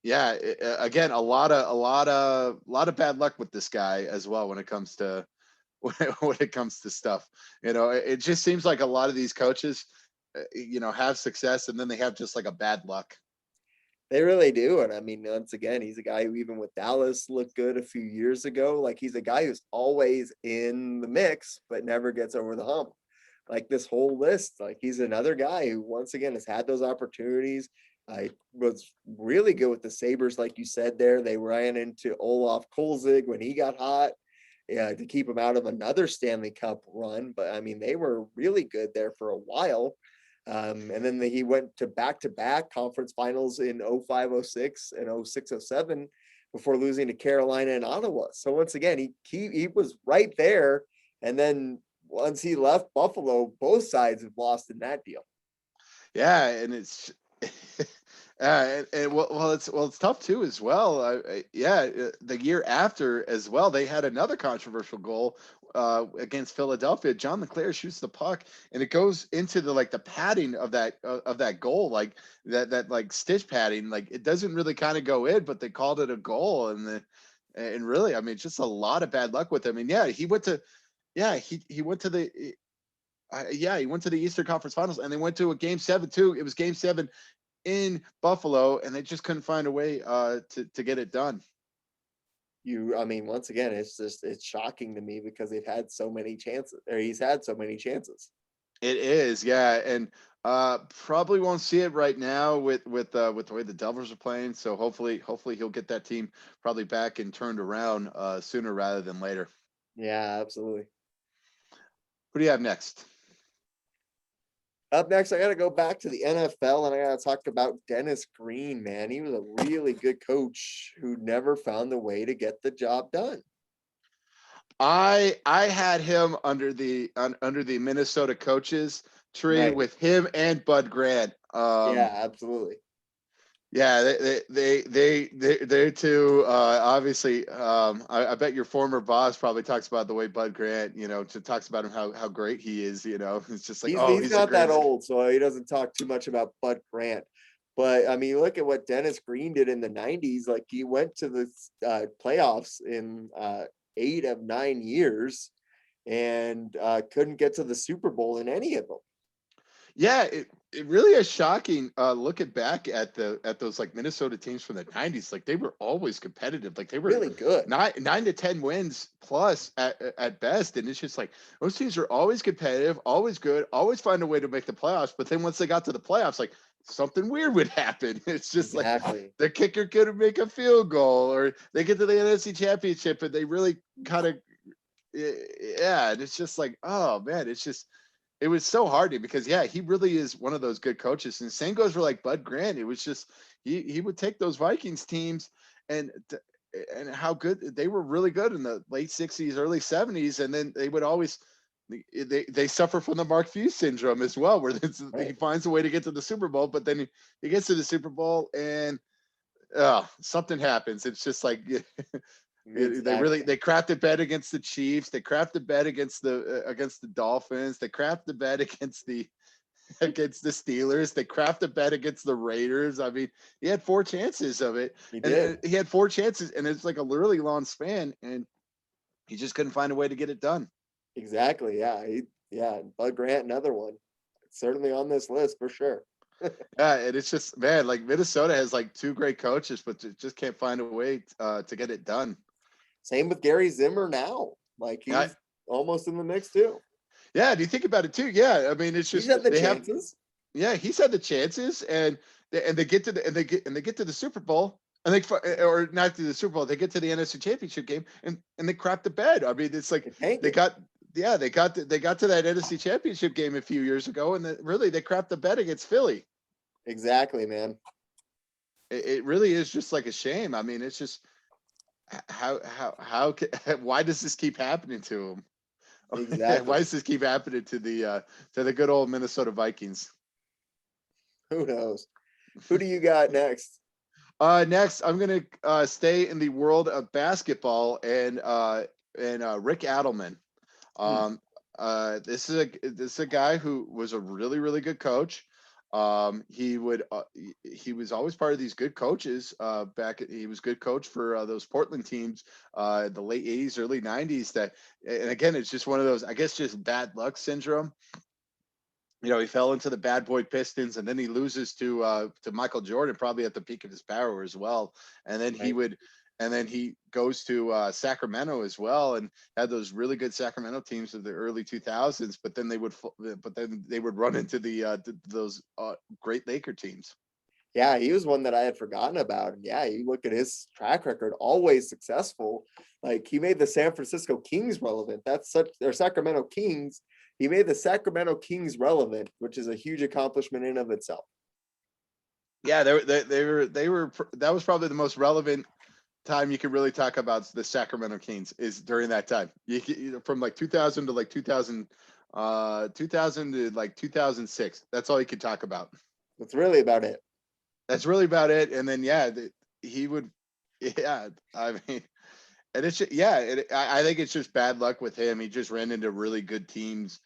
Speaker 2: yeah, again a lot of bad luck with this guy as well when it comes to when it comes to stuff. You know, it just seems like a lot of these coaches, you know, have success and then they have just like a bad luck.
Speaker 1: They really do. And I mean, once again, he's a guy who even with Dallas looked good a few years ago. Like he's a guy who's always in the mix, but never gets over the hump. Like this whole list, like he's another guy who once again has had those opportunities. I was really good with the Sabres, like you said there. They ran into Olaf Kolzig when he got hot, yeah, to keep him out of another Stanley Cup run. But I mean, they were really good there for a while. And then he went to back conference finals in 05-06 and 06-07 before losing to Carolina and Ottawa. So once again, he was right there. And then once he left Buffalo, both sides have lost in that deal.
Speaker 2: Yeah, and it's and it's tough too as well. Yeah, the year after as well, they had another controversial goal against Philadelphia. John LeClair shoots the puck, and it goes into the like the padding of that goal, like that like stitch padding. Like it doesn't really kind of go in, but they called it a goal, and really, I mean, just a lot of bad luck with him. And yeah, he went to the he went to the Eastern Conference Finals, and they went to a Game 7 too. It was Game 7 in Buffalo, and they just couldn't find a way to get it done.
Speaker 1: I mean, once again, it's shocking to me because they've had so many chances, or he's had so many chances.
Speaker 2: It is, yeah, and probably won't see it right now with the way the Devils are playing. So hopefully he'll get that team probably back and turned around sooner rather than later.
Speaker 1: Yeah, absolutely.
Speaker 2: Who do you have next?
Speaker 1: Up next, I got to go back to the NFL and I got to talk about Dennis Green, man. He was a really good coach who never found the way to get the job done.
Speaker 2: I had him under the Minnesota coaches tree
Speaker 1: Right.
Speaker 2: with him and Bud Grant.
Speaker 1: Yeah, absolutely.
Speaker 2: Yeah, they too. Obviously, I bet your former boss probably talks about the way Bud Grant, talks about him how great he is. It's just like, oh,
Speaker 1: He's
Speaker 2: he's the
Speaker 1: not that
Speaker 2: greatest.
Speaker 1: old, so he doesn't talk too much about Bud Grant. But I mean, look at what Dennis Green did in the '90s. Like he went to the playoffs in 8 of 9 years, and couldn't get to the Super Bowl in any of them.
Speaker 2: Yeah, it really is shocking looking back at those like Minnesota teams from the 90s. Like they were always competitive. Like they were
Speaker 1: Really good.
Speaker 2: 9 to 10 wins plus at best. And it's just like those teams are always competitive, always good, always find a way to make the playoffs. But then once they got to the playoffs, like something weird would happen. It's just like
Speaker 1: Exactly.
Speaker 2: the kicker couldn't make a field goal, or they get to the NFC Championship and they really kind of, yeah. And it's just like, oh man, it was so hard because yeah, he really is one of those good coaches. And same goes for like Bud Grant. It was just he would take those Vikings teams and how good they were, really good in the late 60s, early 70s, and then they would always they suffer from the Mark Few syndrome as well, where he
Speaker 1: Right.
Speaker 2: finds a way to get to the Super Bowl, but then he gets to the Super Bowl and something happens. It's just like
Speaker 1: Exactly.
Speaker 2: they crapped the bet against the Chiefs. They crapped the bet against the Dolphins. They crapped the bet against the Steelers. They crapped the bet against the Raiders. I mean, he had 4 chances of it,
Speaker 1: He
Speaker 2: and
Speaker 1: did.
Speaker 2: he had 4 chances, and it's like a really long span, and he just couldn't find a way to get it done.
Speaker 1: Exactly. Yeah. Yeah. Bud Grant, another one. Certainly on this list for sure.
Speaker 2: Yeah, and it's just, man, like Minnesota has like 2 great coaches, but just can't find a way to get it done.
Speaker 1: Same with Gary Zimmer now. Like
Speaker 2: Yeah,
Speaker 1: he's almost in the mix too.
Speaker 2: yeah. Do you think about it too? Yeah, I mean, it's
Speaker 1: He's
Speaker 2: just
Speaker 1: had the
Speaker 2: they have.
Speaker 1: chances.
Speaker 2: Yeah, he's had the chances, and they get to they get to the Super Bowl, and or not to the Super Bowl, they get to the NFC Championship game, and they crap the bed. I mean, it's like
Speaker 1: They tank
Speaker 2: they
Speaker 1: it.
Speaker 2: got they got to that NFC Championship game a few years ago, and really they crapped the bed against Philly.
Speaker 1: Exactly, man.
Speaker 2: It really is just like a shame. I mean, it's just why does this keep happening to him? Why
Speaker 1: Exactly.
Speaker 2: does this keep happening to the good old Minnesota Vikings?
Speaker 1: Who knows? Who do you got next?
Speaker 2: Next, I'm gonna stay in the world of basketball and Rick Adelman.
Speaker 1: Hmm.
Speaker 2: Um, this is a guy who was a really really good coach. He was always part of these good coaches. He was good coach for those Portland teams in the late '80s, early '90s. And again, it's just one of those, I guess, just bad luck syndrome. He fell into the bad boy Pistons, and then he loses to Michael Jordan, probably at the peak of his power as well. And then
Speaker 1: Right.
Speaker 2: he goes to Sacramento as well, and had those really good Sacramento teams of the early 2000s. But then they would run into those great Laker teams.
Speaker 1: Yeah, he was one that I had forgotten about. And yeah, you look at his track record, always successful. Like he made the San Francisco Kings relevant. That's such their Sacramento Kings. He made the Sacramento Kings relevant, which is a huge accomplishment in of itself.
Speaker 2: Yeah, they were that was probably the most relevant time you could really talk about the Sacramento Kings is during that time. From like 2000 to like 2000 to like 2006. That's all you could talk about.
Speaker 1: That's really about it.
Speaker 2: That's really about it. And then yeah, he would, yeah. I mean, and it's yeah. I think it's just bad luck with him. He just ran into really good teams.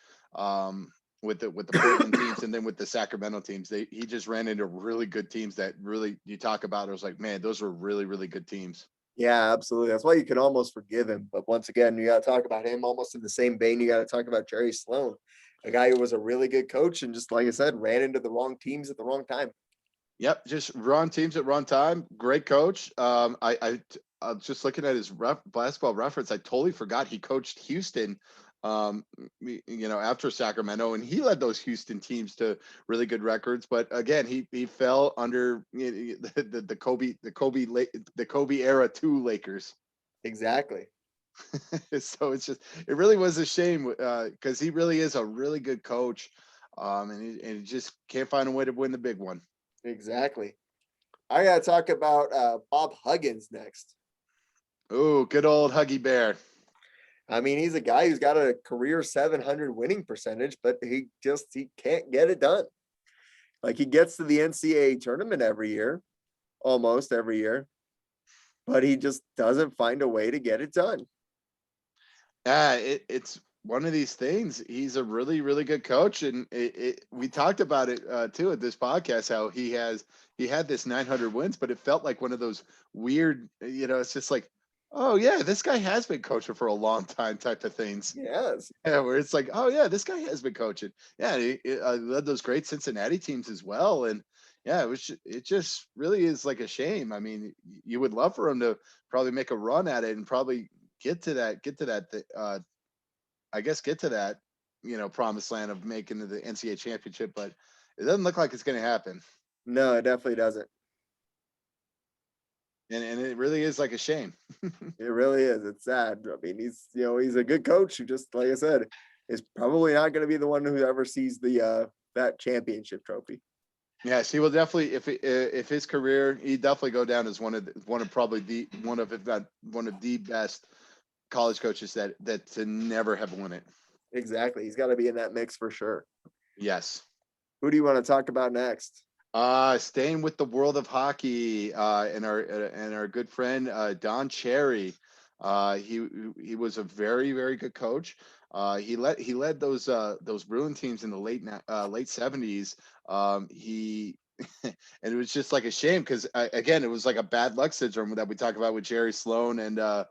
Speaker 2: With the Portland teams and then with the Sacramento teams, he just ran into really good teams that really you talk about. It was like, man, those were really really good teams.
Speaker 1: Yeah, absolutely. That's why you can almost forgive him. But once again, you got to talk about him almost in the same vein. You got to talk about Jerry Sloan, a guy who was a really good coach and just like I said, ran into the wrong teams at the wrong time.
Speaker 2: Yep, just run teams at run time. Great coach. I was just looking at his basketball reference. I totally forgot he coached Houston. After Sacramento, and he led those Houston teams to really good records. But again, he fell under the Kobe era two Lakers.
Speaker 1: Exactly.
Speaker 2: So it really was a shame because he really is a really good coach, and he just can't find a way to win the big one.
Speaker 1: Exactly. I gotta talk about Bob Huggins next.
Speaker 2: Oh, good old Huggy Bear.
Speaker 1: I mean, he's a guy who's got a career 700 winning percentage, but he can't get it done. Like, he gets to the NCAA tournament every year, almost every year, but he just doesn't find a way to get it done.
Speaker 2: Yeah, it's one of these things. He's a really, really good coach, and we talked about it too at this podcast. How he had this 900 wins, but it felt like one of those weird. It's just like, oh yeah, this guy has been coaching for a long time type of things.
Speaker 1: Yes.
Speaker 2: Yeah, where it's like, oh yeah, this guy has been coaching. Yeah, he led those great Cincinnati teams as well, and yeah, it just really is like a shame. I mean, you would love for him to probably make a run at it and probably get to that promised land of making the NCAA championship, but it doesn't look like it's going to happen.
Speaker 1: No, it definitely doesn't.
Speaker 2: And it really is like a shame.
Speaker 1: It really is. It's sad. I mean, he's a good coach who, just like I said, is probably not going to be the one who ever sees that championship trophy.
Speaker 2: Yes, he will definitely. If his career, he definitely go down as one of the best college coaches that to never have won it.
Speaker 1: Exactly. He's got to be in that mix for sure.
Speaker 2: Yes.
Speaker 1: Who do you want to talk about next?
Speaker 2: Staying with the world of hockey, and our good friend Don Cherry. He was a very, very good coach. He led those Bruin teams in the late 70s. He and it was just like a shame because again, it was like a bad luck syndrome that we talk about with Jerry Sloan and Rick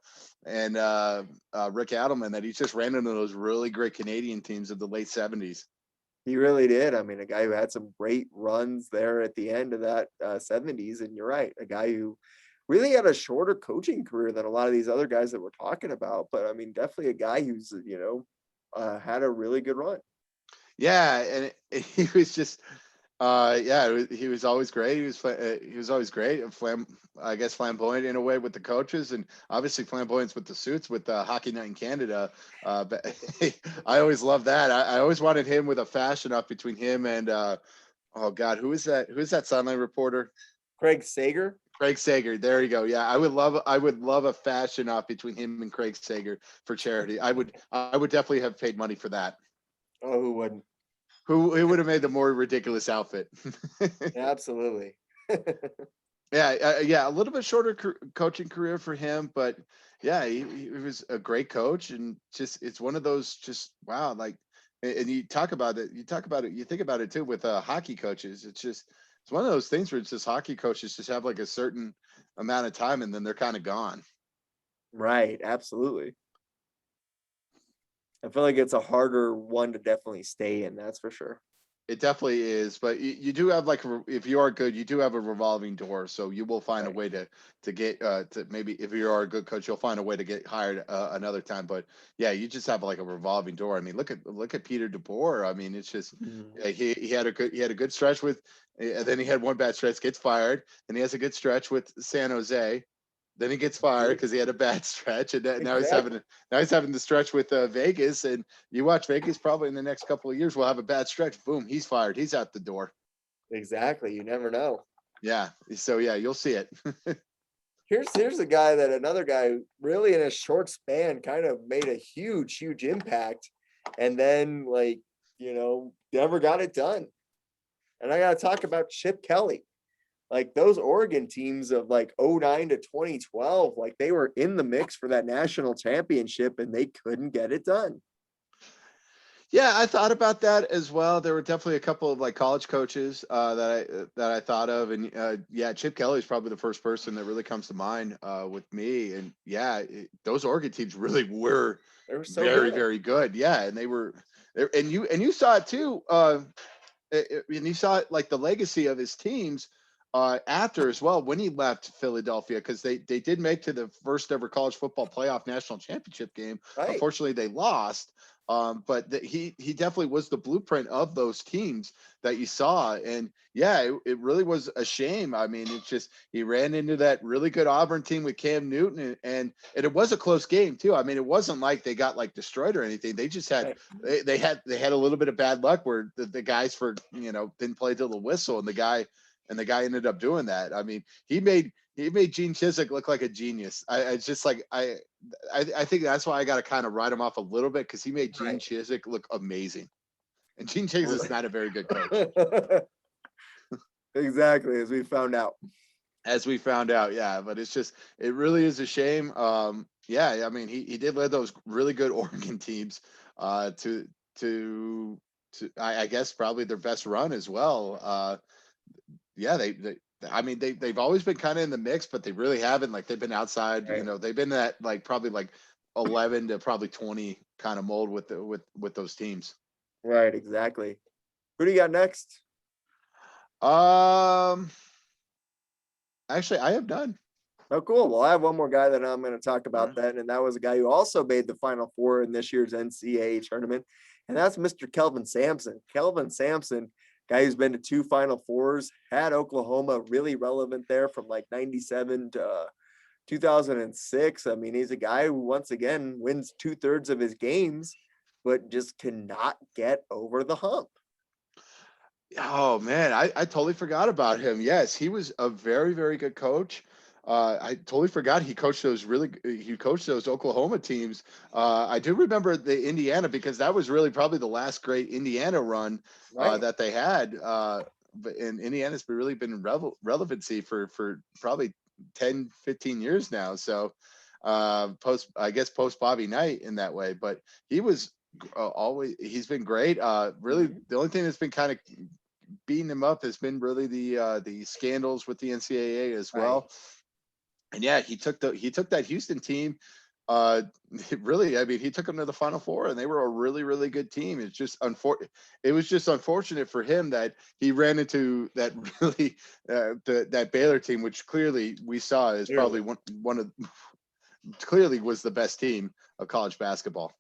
Speaker 2: Adelman, that he just ran into those really great Canadian teams of the late 70s.
Speaker 1: He really did. I mean, a guy who had some great runs there at the end of that 70s. And you're right, a guy who really had a shorter coaching career than a lot of these other guys that we're talking about. But I mean, definitely a guy who's, had a really good run.
Speaker 2: Yeah, and he was just he was always great. He was always great. I guess flamboyant in a way with the coaches, and obviously flamboyant with the suits with Hockey Night in Canada. But I always loved that. I always wanted him with a fashion off between him and oh God, who is that? Who is that sideline reporter?
Speaker 1: Craig Sager.
Speaker 2: Craig Sager. There you go. Yeah, I would love a fashion off between him and Craig Sager for charity. I would definitely have paid money for that.
Speaker 1: Oh, who wouldn't?
Speaker 2: Who would have made the more ridiculous outfit?
Speaker 1: Absolutely.
Speaker 2: Yeah, a little bit shorter coaching career for him, but yeah, he was a great coach, and just it's one of those just wow, like, and you think about it too with hockey coaches. It's one of those things where it's just hockey coaches just have like a certain amount of time and then they're kind of gone.
Speaker 1: Right. Absolutely. I feel like it's a harder one to definitely stay in. That's for sure.
Speaker 2: It definitely is, but you do have like if you are good, you do have a revolving door, so you will find a way to get to maybe if you are a good coach, you'll find a way to get hired another time. But yeah, you just have like a revolving door. I mean, look at Peter DeBoer. I mean, it's just he had a good stretch with, and then he had one bad stretch, gets fired, and he has a good stretch with San Jose. Then he gets fired because he had a bad stretch, and now he's having the stretch with Vegas. And you watch Vegas, probably in the next couple of years, will have a bad stretch. Boom, he's fired. He's out the door.
Speaker 1: Exactly. You never know.
Speaker 2: Yeah. So yeah, you'll see it.
Speaker 1: Here's another guy really in a short span kind of made a huge impact, and then never got it done. And I got to talk about Chip Kelly. Like, those Oregon teams of like 2009 to 2012, like they were in the mix for that national championship and they couldn't get it done.
Speaker 2: Yeah, I thought about that as well. There were definitely a couple of like college coaches that I thought of, and yeah, Chip Kelly is probably the first person that really comes to mind with me. And yeah, those Oregon teams really were
Speaker 1: They were so
Speaker 2: very,
Speaker 1: good.
Speaker 2: very good. Yeah, and they were, and you saw it too. And you saw it like the legacy of his teams. after as well when he left Philadelphia, because they did make to the first ever college football playoff national championship game.
Speaker 1: Right.
Speaker 2: Unfortunately, they lost. But he definitely was the blueprint of those teams that you saw. And yeah, it really was a shame. I mean, it's just he ran into that really good Auburn team with Cam Newton, and it was a close game too. I mean, it wasn't like they got like destroyed or anything. They just had
Speaker 1: Right.
Speaker 2: they had a little bit of bad luck where the guys didn't play till the whistle, and the guy ended up doing that. I mean, he made Gene Chizik look like a genius. I just like I think that's why I got to kind of write him off a little bit, because he made Gene
Speaker 1: Right.
Speaker 2: Chizik look amazing, and Gene Chizik is not a very good coach,
Speaker 1: Exactly, as we found out.
Speaker 2: as we found out. Yeah, but it really is a shame. Yeah, I mean, he did lead those really good Oregon teams to I guess probably their best run as well. Yeah, I mean, they've always been kind of in the mix, but they really haven't. Like, they've been outside.
Speaker 1: Right.
Speaker 2: They've been that like probably like 11 to probably 20 kind of mold with those teams.
Speaker 1: Right, exactly. Who do you got next?
Speaker 2: Um, Actually, I have done.
Speaker 1: Oh, cool. Well, I have one more guy that I'm going to talk
Speaker 2: All
Speaker 1: about
Speaker 2: right.
Speaker 1: then, and that was a guy who also made the Final Four in this year's NCAA tournament, and that's Mr. Kelvin Sampson. Kelvin Sampson, guy who's been to 2 Final Fours, had Oklahoma really relevant there from like 97 to 2006. I mean, he's a guy who once again wins 2/3 of his games, but just cannot get over the hump.
Speaker 2: Oh man, I totally forgot about him. Yes, he was a very, very good coach. I totally forgot he coached those Oklahoma teams. I do remember the Indiana, because that was really probably the last great Indiana run
Speaker 1: Right.
Speaker 2: that they had. And Indiana's really been relevancy for probably 10, 15 years now. So post Bobby Knight in that way, but he was he's been great. Really,
Speaker 1: Mhm.
Speaker 2: the only thing that's been kind of beating him up has been really the scandals with the NCAA as
Speaker 1: Right.
Speaker 2: well. And yeah, he took that Houston team. Uh, Really, I mean, he took them to the Final Four, and they were a really, really good team. It was just unfortunate for him that he ran into that really that Baylor team, which clearly we saw is probably
Speaker 1: Clearly.
Speaker 2: one of clearly was the best team of college basketball.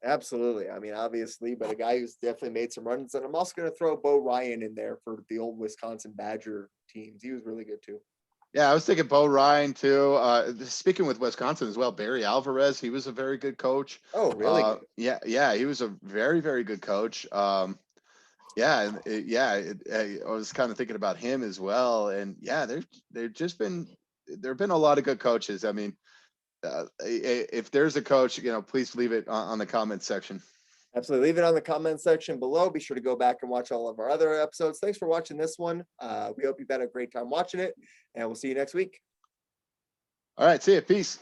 Speaker 1: Absolutely. I mean, obviously, but a guy who's definitely made some runs. And I'm also going to throw Bo Ryan in there for the old Wisconsin Badger teams. He was really good too.
Speaker 2: Yeah, I was thinking Bo Ryan too. Speaking with Wisconsin as well, Barry Alvarez, he was a very good coach.
Speaker 1: Oh, really good.
Speaker 2: Yeah, he was a very, very good coach. Yeah, and I was kind of thinking about him as well. And yeah, there've been a lot of good coaches. I mean, if there's a coach, please leave it on the comments section.
Speaker 1: Absolutely. Leave it on the comment section below. Be sure to go back and watch all of our other episodes. Thanks for watching this one. We hope you've had a great time watching it, and we'll see you next week.
Speaker 2: All right, see you. Peace.